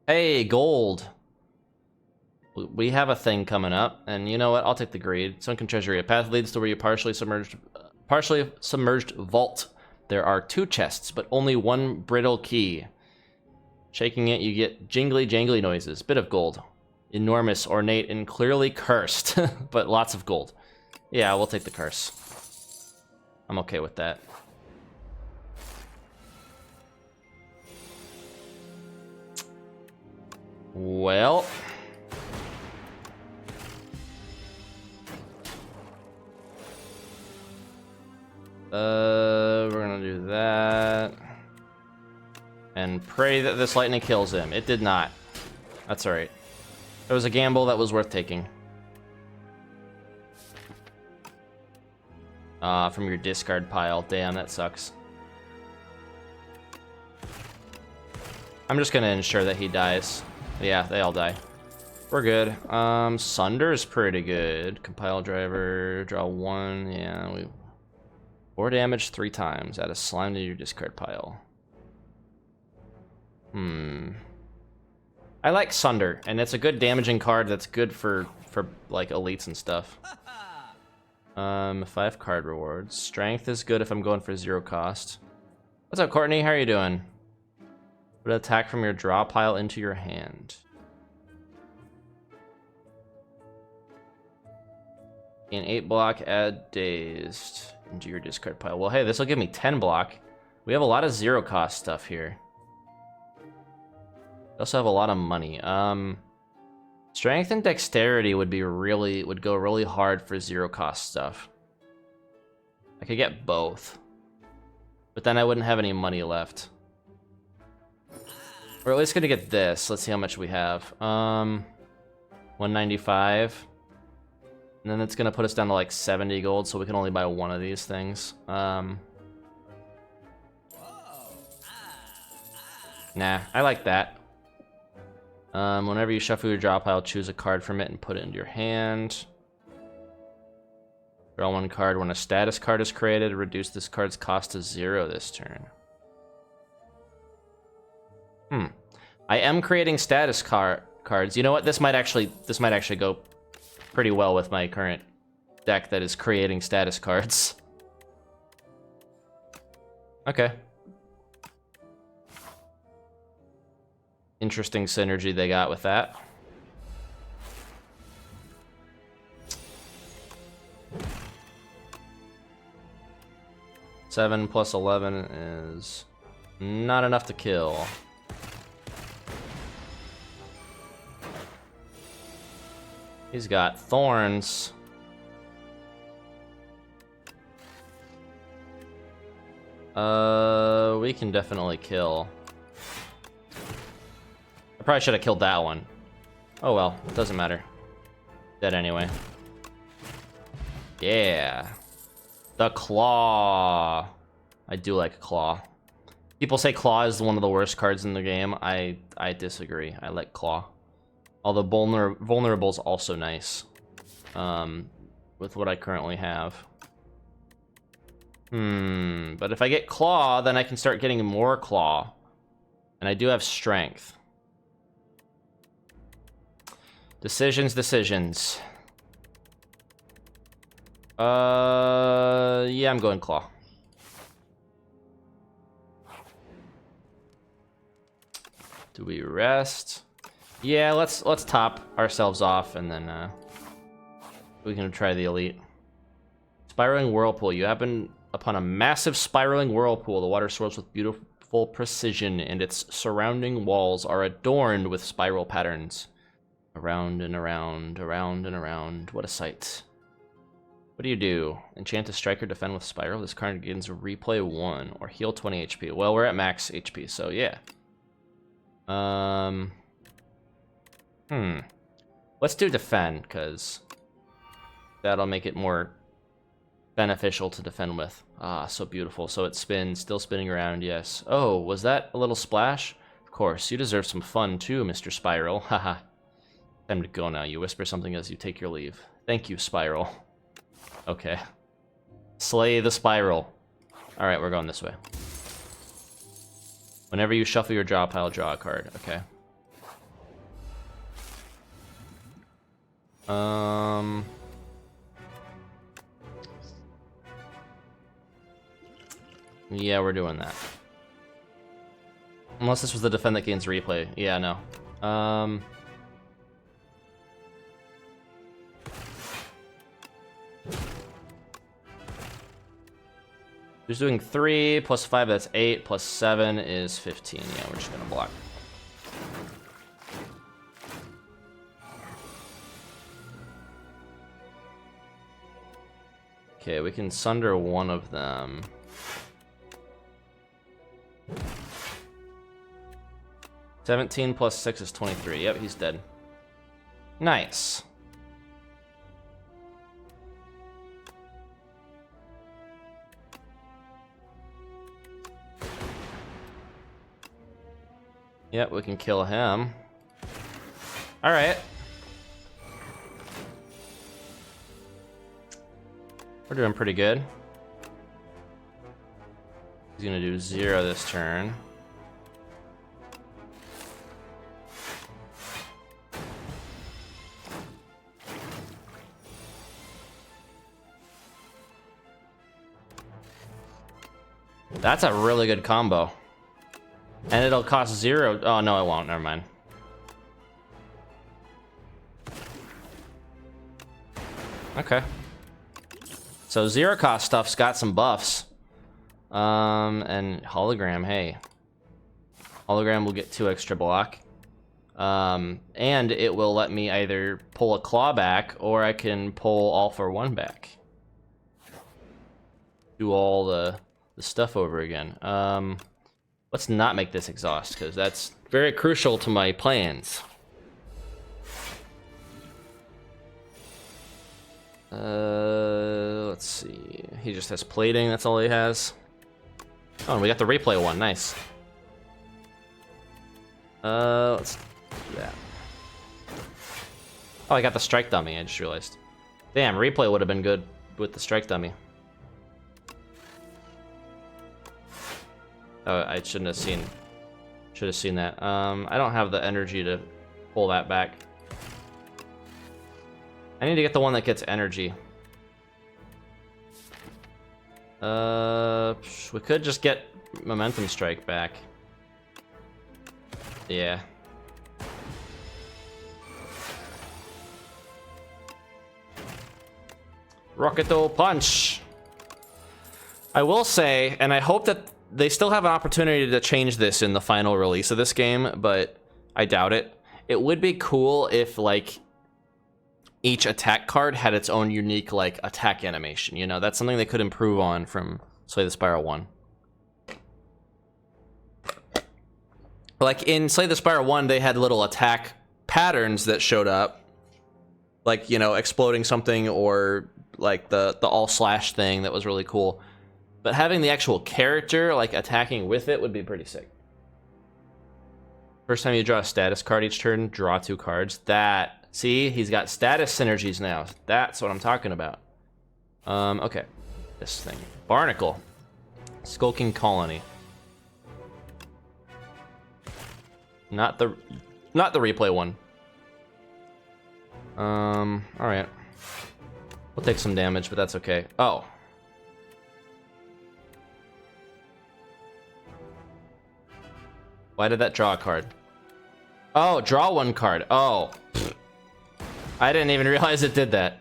Hey, gold. We have a thing coming up, and you know what? I'll take the greed. Sunken treasury. A path leads to where you partially submerged vault. There are 2 chests, but only 1 brittle key. Shaking it, you get jingly jangly noises. Bit of gold. Enormous, ornate, and clearly cursed, but lots of gold. Yeah, we'll take the curse. I'm okay with that. Well... we're gonna do that. And pray that this lightning kills him. It did not. That's alright. It was a gamble that was worth taking. From your discard pile. Damn, that sucks. I'm just gonna ensure that he dies. Yeah, they all die. We're good. Sunder is pretty good. Compile driver, draw 1. Yeah, we... 4 damage 3 times. Add a slime to your discard pile. I like Sunder, and it's a good damaging card that's good for like elites and stuff. 5 card rewards. Strength is good if I'm going for 0 cost. What's up, Courtney? How are you doing? Put an attack from your draw pile into your hand. In 8 block, add dazed into your discard pile. Well, hey, this will give me 10 block. We have a lot of zero cost stuff here. We also have a lot of money. Strength and dexterity would go really hard for zero cost stuff. I could get both, but then I wouldn't have any money left. We're at least gonna get this. Let's see how much we have. 195. And then it's gonna put us down to like 70 gold, so we can only buy one of these things. Nah, I like that. Whenever you shuffle your draw pile, choose a card from it and put it into your hand. Draw one card when a status card is created. Reduce this card's cost to 0 this turn. I am creating status cards. You know what? This might actually go pretty well with my current deck that is creating status cards. Okay. Interesting synergy they got with that. Seven plus 11 is not enough to kill. He's got thorns. We can definitely kill. I probably should have killed that one. Oh well, it doesn't matter. Dead anyway. Yeah. The claw. I do like claw. People say claw is one of the worst cards in the game. I disagree. I like claw. Although vulnerable's also nice. With what I currently have. But if I get claw, then I can start getting more claw. And I do have strength. Decisions. Yeah, I'm going claw. Do we rest? Yeah, let's top ourselves off and then we can try the elite. Spiraling whirlpool. You happen upon a massive spiraling whirlpool. The water swirls with beautiful precision, and its surrounding walls are adorned with spiral patterns. Around and around, around and around. What a sight. What do you do? Enchant a strike or defend with spiral. This card begins replay 1 or heal 20 HP. Well, we're at max HP, so yeah. Let's do defend, because that'll make it more beneficial to defend with. Ah, so beautiful. So it spins, still spinning around, yes. Oh, was that a little splash? Of course, you deserve some fun too, Mr. Spiral. Haha. Time to go now. You whisper something as you take your leave. Thank you, Spiral. Okay. Slay the Spiral. Alright, we're going this way. Whenever you shuffle your draw pile, draw a card. Okay. Yeah, we're doing that. Unless this was the defend that gains replay. Yeah, no. Just doing 3 plus 5, that's 8, plus 7 is 15. Yeah, we're just gonna block. Okay, we can sunder one of them. $17 plus 6 is 23. Yep, he's dead. Nice. Yep, we can kill him. Alright. We're doing pretty good. He's gonna do 0 this turn. That's a really good combo. And it'll cost 0. Oh, no, it won't. Never mind. Okay. So zero cost stuff's got some buffs. And hologram, hey. Hologram will get 2 extra block. And it will let me either pull a claw back or I can pull all for 1 back. Do all the stuff over again. Let's not make this exhaust because that's very crucial to my plans. Let's see. He just has plating, that's all he has. Oh, and we got the replay one, nice. Let's do that. Oh, I got the strike dummy, I just realized. Damn, replay would have been good with the strike dummy. Oh, I shouldn't have seen. Should have seen that. I don't have the energy to pull that back. I need to get the one that gets energy. We could just get momentum strike back. Yeah. Rocketo punch. I will say, and I hope that they still have an opportunity to change this in the final release of this game, but I doubt it. It would be cool if, like, each attack card had its own unique, like, attack animation. You know, that's something they could improve on from Slay the Spire 1. Like, in Slay the Spire 1, they had little attack patterns that showed up. Like, you know, exploding something or, like, the all-slash thing that was really cool. But having the actual character, like, attacking with it would be pretty sick. First time you draw a status card each turn, draw 2 cards. That, see, he's got status synergies now. That's what I'm talking about. Okay. This thing. Barnacle. Skulking Colony. Not the replay one. Alright. We'll take some damage, but that's okay. Oh. Why did that draw a card? Oh, draw 1 card. Oh. Pfft. I didn't even realize it did that.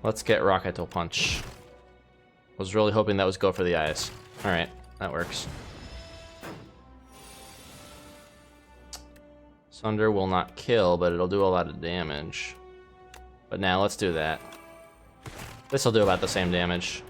Let's get Rocketo Punch. Was really hoping that was go for the eyes. Alright, that works. Sunder will not kill, but it'll do a lot of damage. But now let's do that. This will do about the same damage.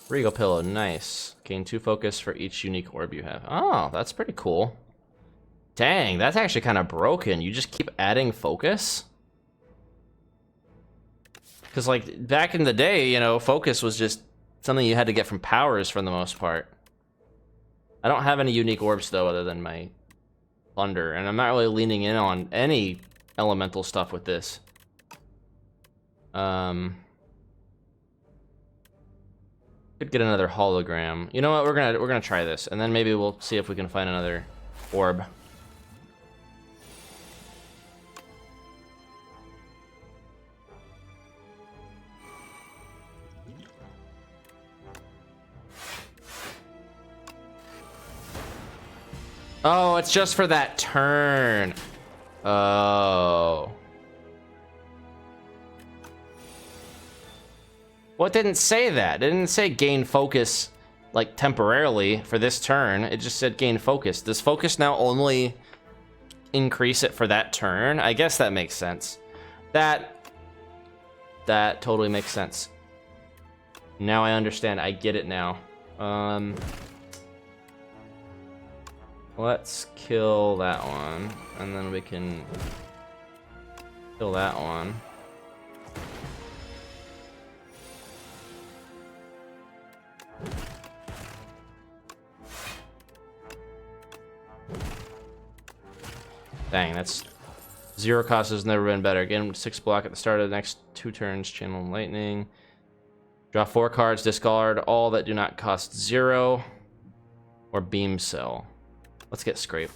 Regal Pillow, nice. Gain 2 focus for each unique orb you have. Oh, that's pretty cool. Dang, that's actually kind of broken. You just keep adding focus? Because, like, back in the day, you know, focus was just something you had to get from powers for the most part. I don't have any unique orbs, though, other than my Thunder, and I'm not really leaning in on any elemental stuff with this. Could get another hologram. You know what? We're gonna try this, and then maybe we'll see if we can find another orb. Oh, it's just for that turn. Oh. Well, it didn't say that. It didn't say gain focus, like, temporarily for this turn. It just said gain focus. Does focus now only increase it for that turn? I guess that makes sense. That totally makes sense. Now I understand. I get it now. Let's kill that one, and then we can kill that one. Dang, that's 0 cost has never been better. Again, 6 block at the start of the next 2 turns. Channel Lightning. Draw 4 cards. Discard all that do not cost 0. Or Beam Cell. Let's get Scrape.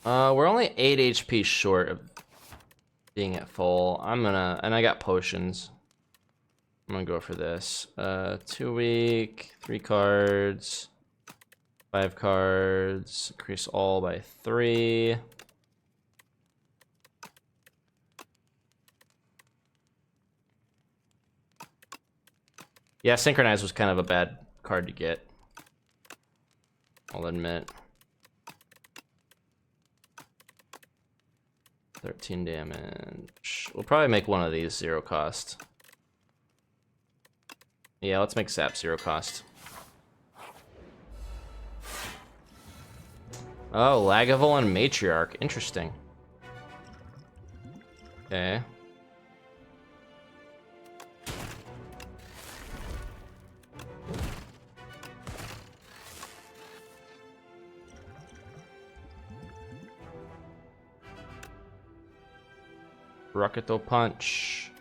We're only 8 HP short of being at full. And I got potions. I'm gonna go for this. 2 weak, 3 cards, 5 cards, increase all by 3. Yeah, Synchronize was kind of a bad card to get, I'll admit. 13 damage. We'll probably make one of these 0 cost. Yeah, let's make Sap 0 cost. Oh, Lagavulin and Matriarch. Interesting. Okay. Rocketo Punch.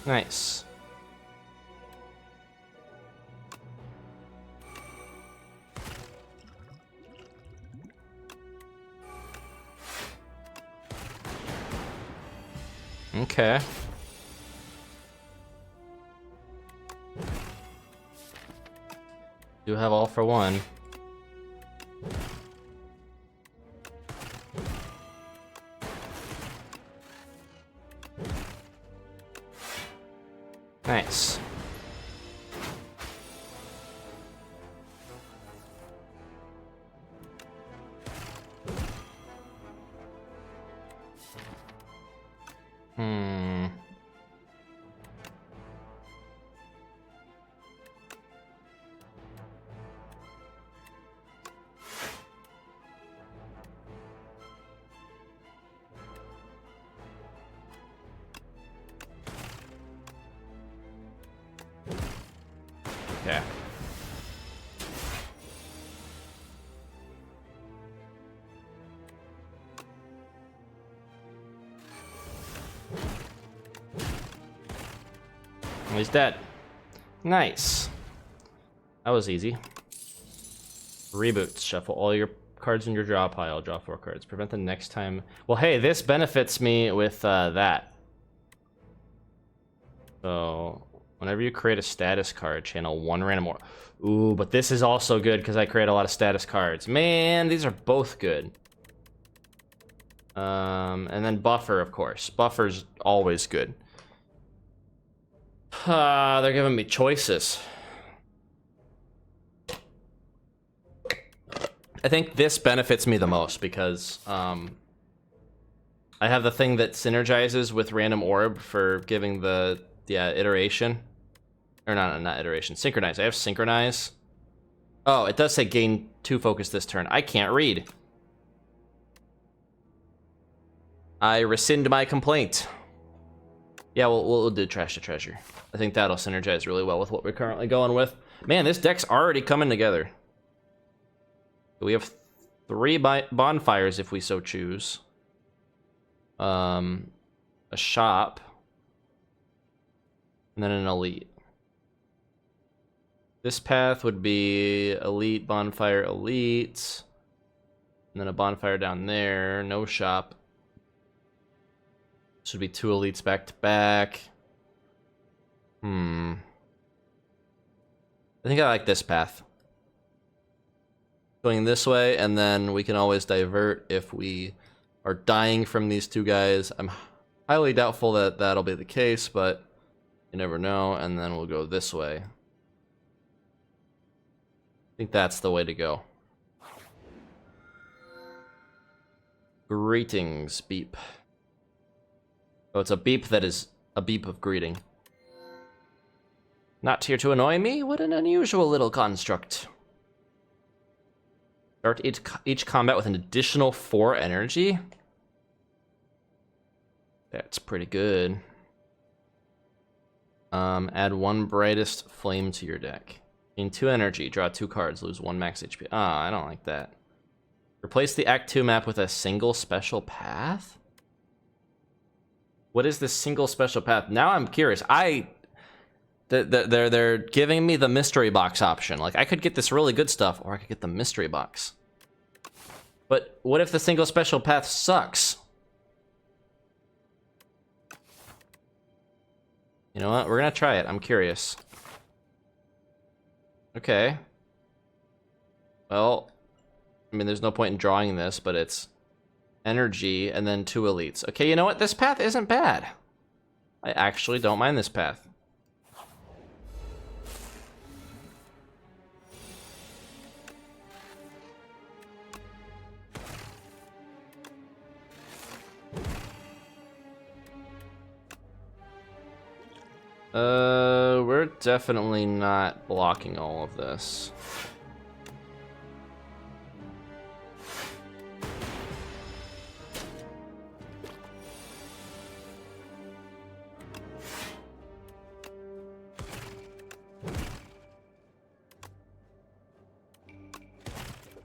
Nice. Okay. Do have all for one. Nice. Okay. He's dead. Nice. That was easy. Reboots. Shuffle all your cards in your draw pile. Draw 4 cards. Prevent the next time. Well, hey, this benefits me with that. So, whenever you create a status card, channel 1 random or. Ooh, but this is also good because I create a lot of status cards. Man, these are both good. And then buffer, of course. Buffer's always good. They're giving me choices. I think this benefits me the most because I have the thing that synergizes with random orb for giving the iteration. Or not iteration, synchronize. I have synchronize. Oh, it does say gain 2 focus this turn. I can't read. I rescind my complaint. Yeah, we'll do trash to treasure. I think that'll synergize really well with what we're currently going with. Man, this deck's already coming together. We have 3 bonfires if we so choose. A shop. And then an elite. This path would be elite, bonfire, elite. And then a bonfire down there. No shop. Should be 2 elites back to back. I think I like this path. Going this way, and then we can always divert if we are dying from these 2 guys. I'm highly doubtful that that'll be the case, but you never know. And then we'll go this way. I think that's the way to go. Greetings, beep. Oh, it's a beep that is a beep of greeting. Not here to annoy me? What an unusual little construct. Start each combat with an additional 4 energy? That's pretty good. Add 1 brightest flame to your deck. Gain 2 energy, draw 2 cards, lose 1 max HP. Ah, I don't like that. Replace the Act 2 map with a single special path? What is this single special path? Now I'm curious. They're giving me the mystery box option. Like, I could get this really good stuff, or I could get the mystery box. But what if the single special path sucks? You know what? We're gonna try it. I'm curious. Okay. Well, I mean, there's no point in drawing this, but it's energy and then 2 elites. Okay, you know what? This path isn't bad. I actually don't mind this path. We're definitely not blocking all of this.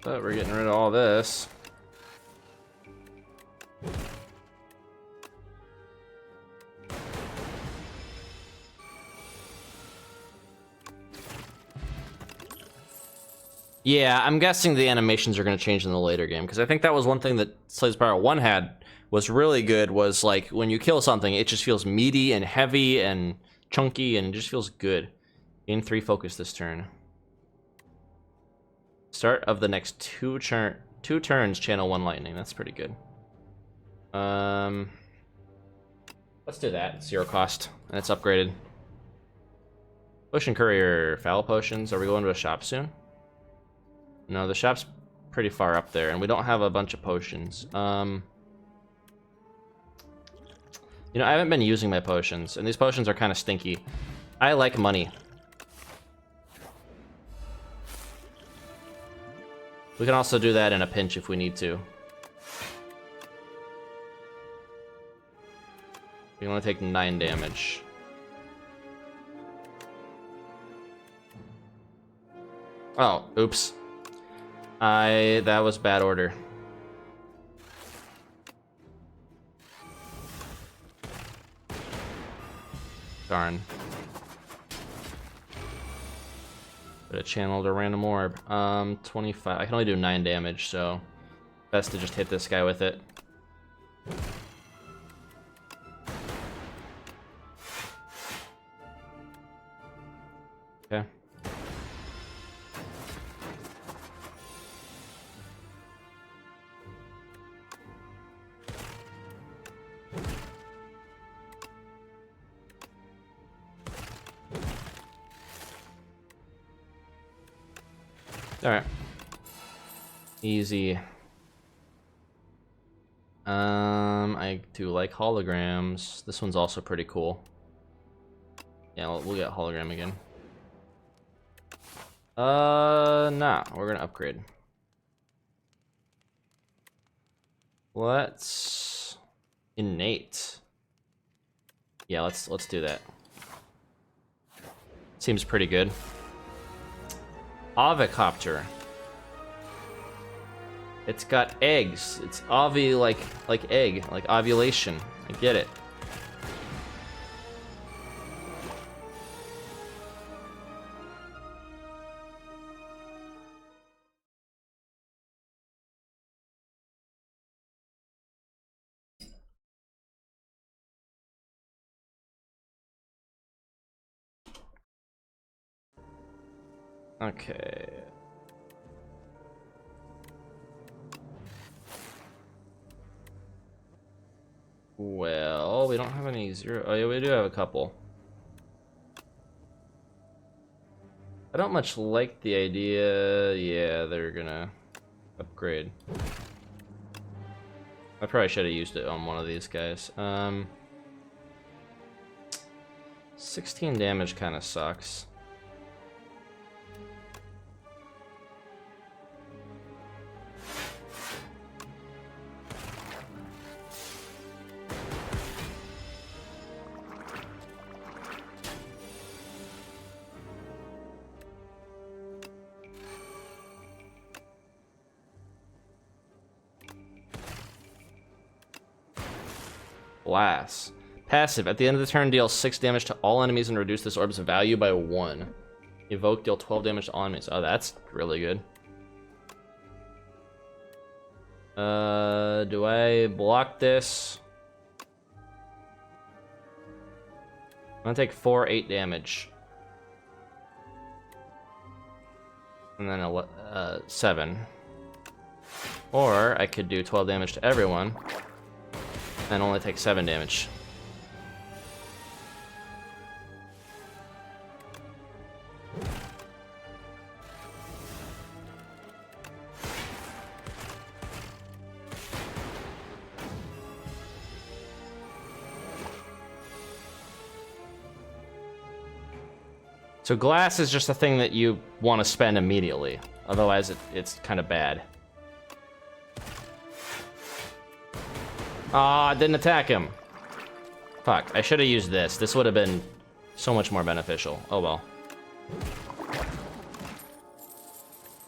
But we're getting rid of all this. Yeah, I'm guessing the animations are going to change in the later game, because I think that was one thing that Spire 1 had was really good, was like when you kill something, it just feels meaty and heavy and chunky and it just feels good. Gain 3 focus this turn. Start of the next 2 turns, channel 1 lightning. That's pretty good. Let's do that. 0 cost, and it's upgraded. Potion Courier, Foul Potions. Are we going to a shop soon? No, the shop's pretty far up there, and we don't have a bunch of potions. You know, I haven't been using my potions, and these potions are kind of stinky. I like money. We can also do that in a pinch if we need to. We only take 9 damage. Oh, oops. That was bad order. Darn. But it channeled a random orb. 25. I can only do 9 damage, so best to just hit this guy with it. Okay. Alright. Easy. I do like holograms. This one's also pretty cool. Yeah, we'll get hologram again. Nah, we're gonna upgrade. Let's innate. Yeah, let's do that. Seems pretty good. Avicopter. It's got eggs. It's ovi like egg, like ovulation. I get it. Okay. Well, we don't have any 0. Oh yeah, we do have a couple. I don't much like the idea. Yeah, they're gonna upgrade. I probably should have used it on one of these guys. 16 damage kind of sucks. Blast. Passive. At the end of the turn, deal 6 damage to all enemies and reduce this orb's value by 1. Evoke, deal 12 damage to all enemies. Oh, that's really good. Do I block this? I'm gonna take 4, 8 damage. And then 7. Or I could do 12 damage to everyone and only take 7 damage. So glass is just a thing that you want to spend immediately. Otherwise, it's kind of bad. Ah, I didn't attack him. Fuck, I should have used this. This would have been so much more beneficial. Oh well.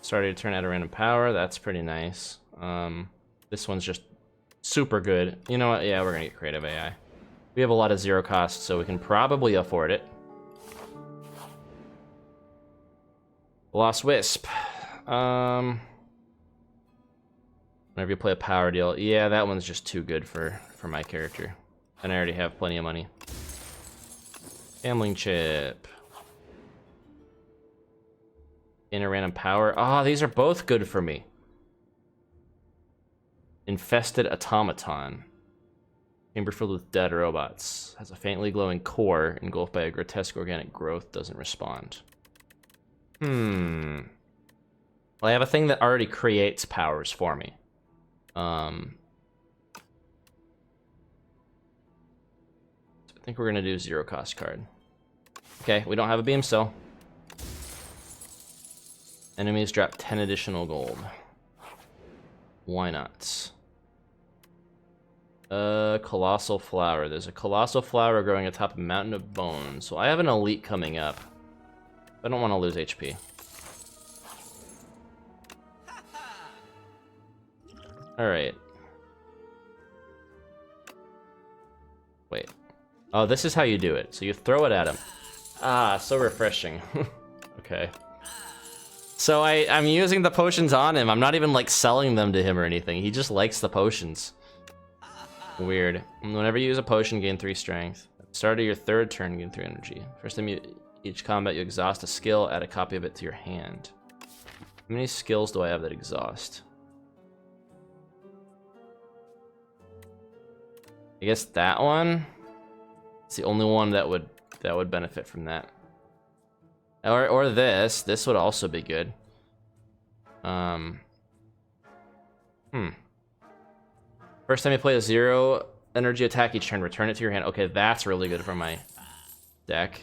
Started to turn out a random power. That's pretty nice. This one's just super good. You know what? Yeah, we're gonna get creative AI. We have a lot of 0 cost, so we can probably afford it. Lost Wisp. Whenever you play a power deal, yeah, that one's just too good for my character. And I already have plenty of money. Gambling chip. In a random power. Ah, these are both good for me. Infested automaton. Chamber filled with dead robots. Has a faintly glowing core engulfed by a grotesque organic growth. Doesn't respond. Well, I have a thing that already creates powers for me. So I think we're gonna do 0 cost card. Okay, we don't have a beam cell. Enemies drop 10 additional gold. Why not? Colossal flower. There's a colossal flower growing atop a mountain of bones. So I have an elite coming up. I don't want to lose HP. Alright. Wait. Oh, this is how you do it. So you throw it at him. Ah, so refreshing. Okay. So I'm using the potions on him. I'm not even, like, selling them to him or anything. He just likes the potions. Weird. Whenever you use a potion, gain 3 strength. At the start of your 3rd turn, gain 3 energy. First time each combat you exhaust a skill, add a copy of it to your hand. How many skills do I have that exhaust? I guess that one? It's the only one that would benefit from that. Or this. This would also be good. First time you play a 0 energy attack each turn, return it to your hand. Okay, that's really good for my deck.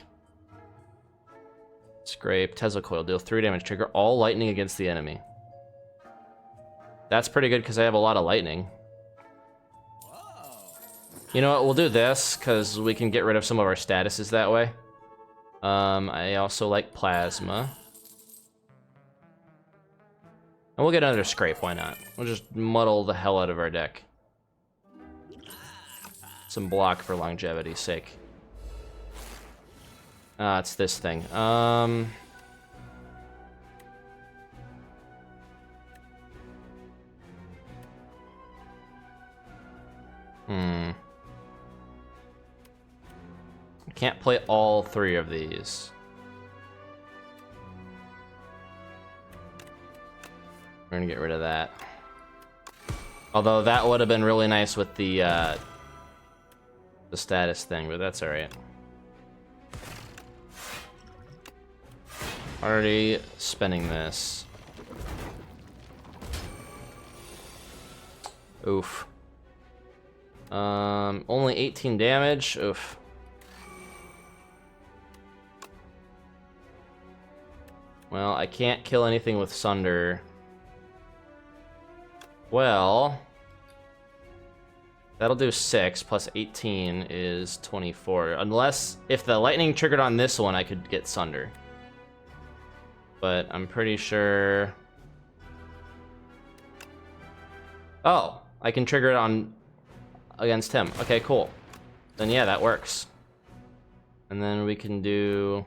Scrape, Tesla coil, deal 3 damage, trigger all lightning against the enemy. That's pretty good because I have a lot of lightning. You know what, we'll do this because we can get rid of some of our statuses that way. I also like plasma. And we'll get another scrape, why not? We'll just muddle the hell out of our deck. Some block for longevity's sake. It's this thing. I can't play all 3 of these. We're gonna get rid of that. Although that would have been really nice with the status thing, but that's alright. Already spending this. Oof. Only 18 damage. Oof. Well, I can't kill anything with Sunder. Well, that'll do 6 plus 18 is 24. Unless, if the lightning triggered on this one, I could get Sunder. But I'm pretty sure... Oh, I can trigger it on against him. Okay, cool. then yeah, that works. And then we can do...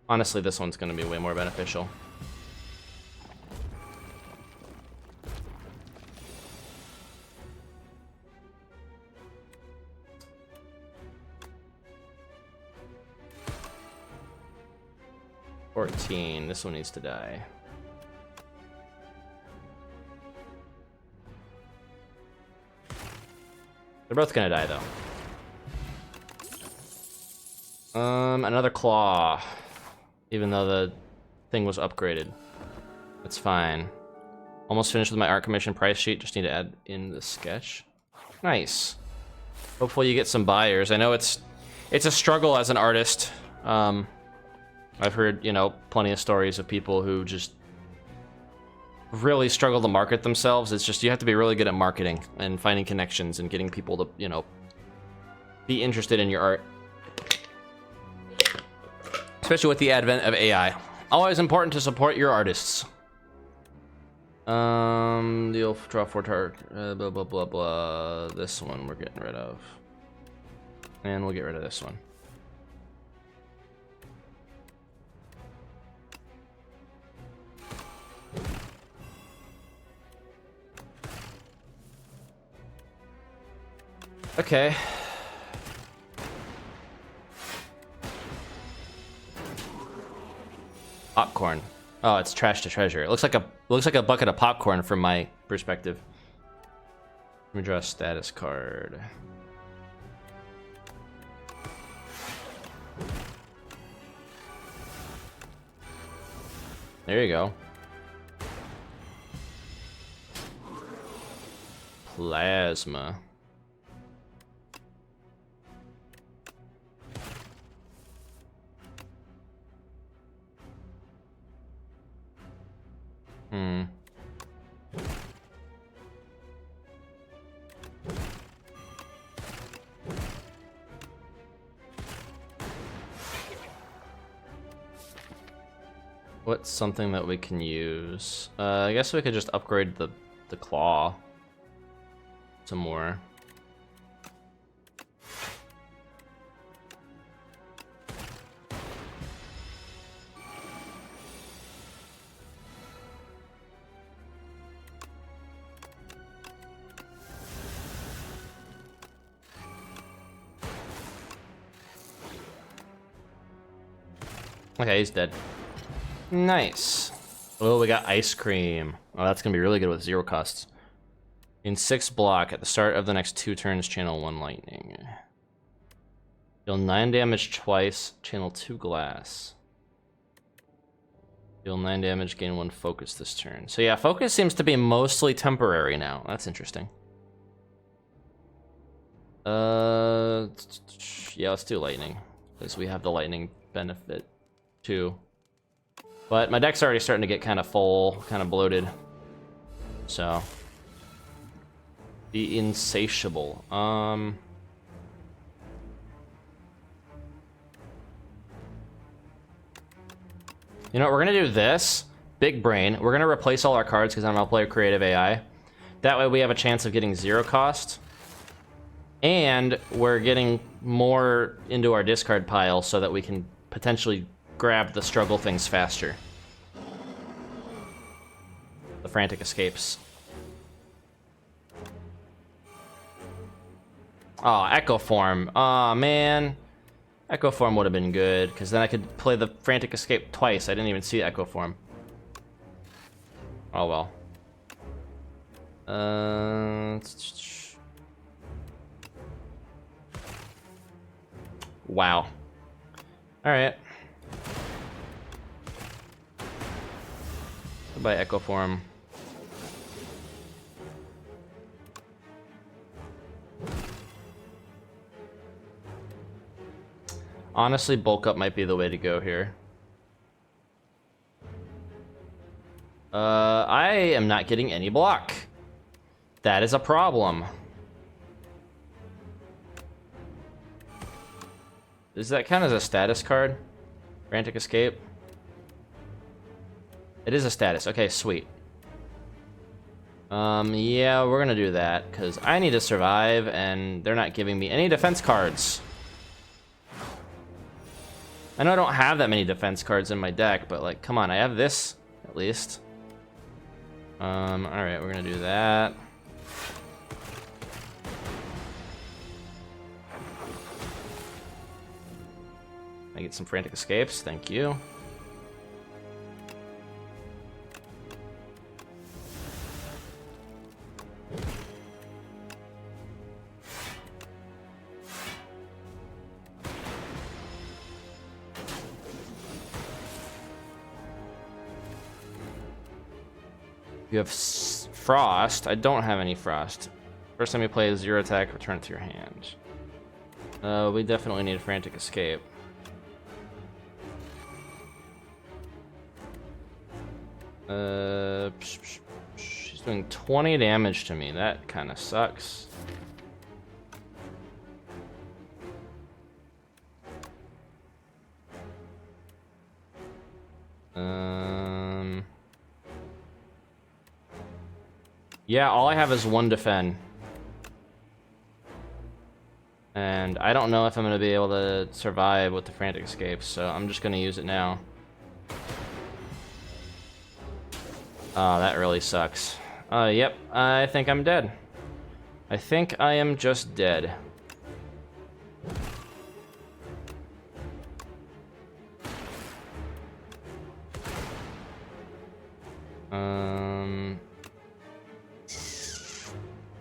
Honestly, this one's going to be way more beneficial. This one needs to die. They're both gonna die though. Another claw. Even though the thing was upgraded. That's fine. Almost finished with my art commission price sheet, just need to add in the sketch. Nice. Hopefully you get some buyers. I know it's a struggle as an artist. I've heard, you know, plenty of stories of people who just really struggle to market themselves. It's just, you have to be really good at marketing and finding connections and getting people to, you know, be interested in your art. Especially with the advent of AI. Always important to support your artists. You'll draw 4 target, blah, blah, blah, blah. This one we're getting rid of. And we'll get rid of this one. Okay. Popcorn. Oh, it's trash to treasure. It looks like a bucket of popcorn from my perspective. Let me draw a status card. There you go. Plasma. What's something that we can use? I guess we could just upgrade the claw some more. Okay, he's dead. Nice. Oh, we got ice cream. Oh, that's gonna be really good with 0 costs. In 6 block, at the start of the next 2 turns, channel 1 lightning. Deal 9 damage twice, channel 2 glass. Deal 9 damage, gain 1 focus this turn. So yeah, focus seems to be mostly temporary now. That's interesting. Yeah, let's do lightning, because we have the lightning benefit too. But my deck's already starting to get kind of full, kind of bloated. So. The insatiable. You know what, we're gonna do this. Big brain. We're gonna replace all our cards because I'm gonna play creative AI. That way we have a chance of getting 0 cost. And we're getting more into our discard pile so that we can potentially grab the struggle things faster. The frantic escapes. Oh, Echo Form. Oh, man. Echo Form would have been good, because then I could play the frantic escape twice. I didn't even see Echo Form. Oh, well. Wow. Alright. Goodbye, Echo Form. Honestly, bulk up might be the way to go here. I am not getting any block. That is a problem. Does that count as a status card? Frantic Escape? It is a status. Okay, sweet. Yeah, we're gonna do that, because I need to survive, and they're not giving me any defense cards. I know I don't have that many defense cards in my deck, but, like, come on, I have this, at least. Alright, we're gonna do that. I get some frantic escapes, thank you. You have Frost. I don't have any Frost. First time you play a 0 attack, return it to your hand. We definitely need a frantic escape. She's doing 20 damage to me. That kind of sucks. Yeah, all I have is 1 defend. And I don't know if I'm going to be able to survive with the frantic escapes, so I'm just going to use it now. Oh, that really sucks. Yep, I think I'm dead. I think I am just dead.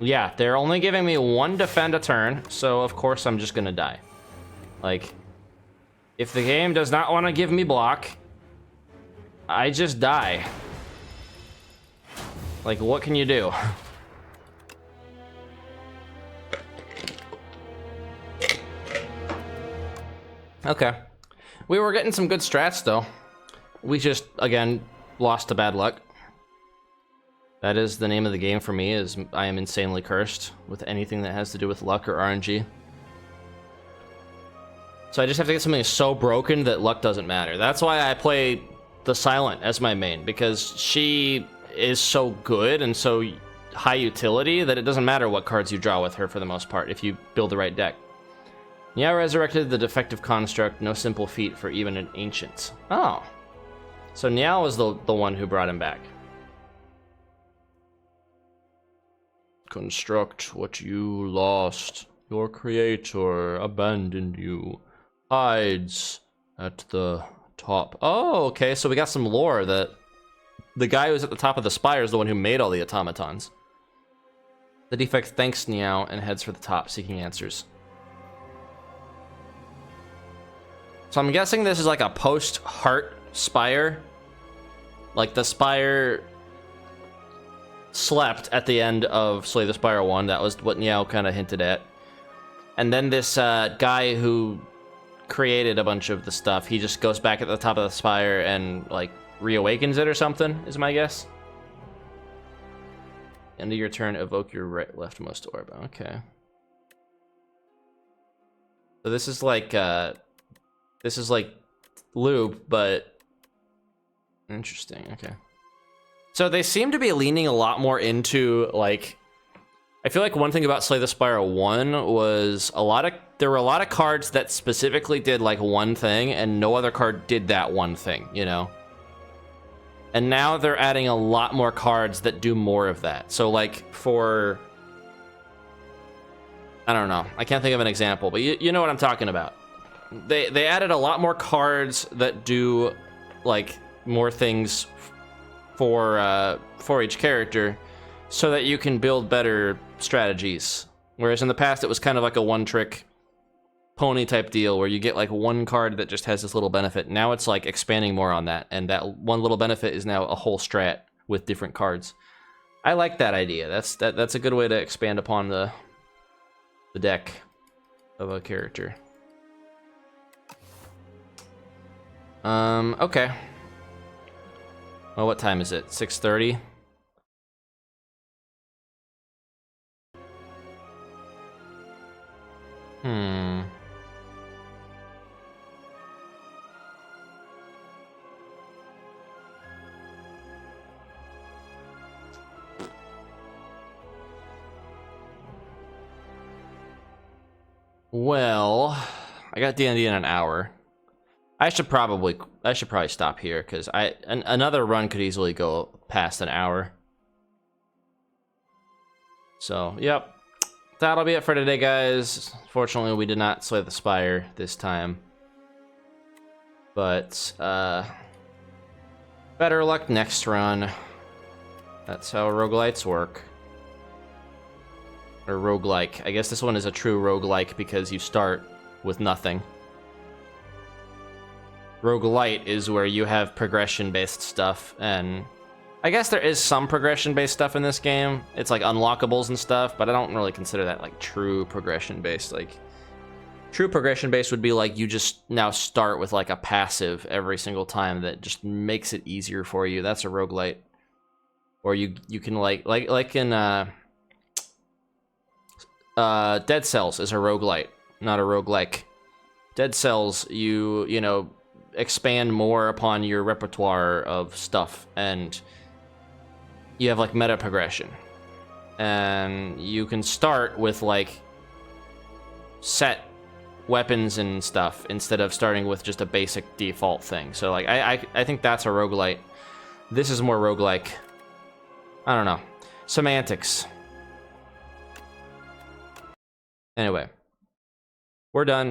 Yeah, they're only giving me 1 defend a turn, so of course I'm just gonna die. Like, if the game does not want to give me block, I just die. Like, what can you do? Okay. We were getting some good strats, though. We just, again, lost to bad luck. That is the name of the game for me, is I am insanely cursed with anything that has to do with luck or RNG. So I just have to get something so broken that luck doesn't matter. That's why I play the Silent as my main, because she is so good and so high utility that it doesn't matter what cards you draw with her for the most part, if you build the right deck. Niao resurrected the defective construct, no simple feat for even an ancient. Oh. So Niao was the one who brought him back. Construct what you lost. Your creator abandoned you. Hides at the top. Oh, okay, so we got some lore that the guy who's at the top of the spire is the one who made all the automatons. The defect thanks Niao and heads for the top, seeking answers. So I'm guessing this is like a post-Heart Spire. Like the Spire slept at the end of Slay the Spire 1. That was what Niao kind of hinted at. And then this guy who created a bunch of the stuff, he just goes back at the top of the Spire and like reawakens it or something, is my guess. End of your turn, evoke your leftmost orb. Okay. So this is like Lube, but interesting. Okay. So they seem to be leaning a lot more into, like, I feel like one thing about Slay the Spire 1 was there were a lot of cards that specifically did like one thing and no other card did that one thing, you know? And now they're adding a lot more cards that do more of that. So like for, I don't know, I can't think of an example, but you know what I'm talking about. They added a lot more cards that do like more things for each character, so that you can build better strategies. Whereas in the past, it was kind of like a one-trick pony type deal, where you get like one card that just has this little benefit. Now it's like expanding more on that, and that one little benefit is now a whole strat with different cards. I like that idea. That's a good way to expand upon the deck of a character. Okay. Well, what time is it? 6:30? Well, I got D&D in an hour. I should probably stop here because another run could easily go past an hour. So, yep. That'll be it for today, guys. Fortunately, we did not slay the Spire this time. But, better luck next run. That's how roguelites work. Or roguelike. I guess this one is a true roguelike because you start with nothing. Roguelite is where you have progression-based stuff, and I guess there is some progression-based stuff in this game. It's like unlockables and stuff, but I don't really consider that like true progression-based. Like, true progression-based would be like you just now start with like a passive every single time that just makes it easier for you. That's a roguelite. Or you can like in Dead Cells is a roguelite, not a roguelike. Dead Cells, you know, expand more upon your repertoire of stuff, and you have like meta progression. And you can start with like set weapons and stuff instead of starting with just a basic default thing. So like I think that's a roguelite. This is more roguelike. I don't know. Semantics. Anyway, we're done.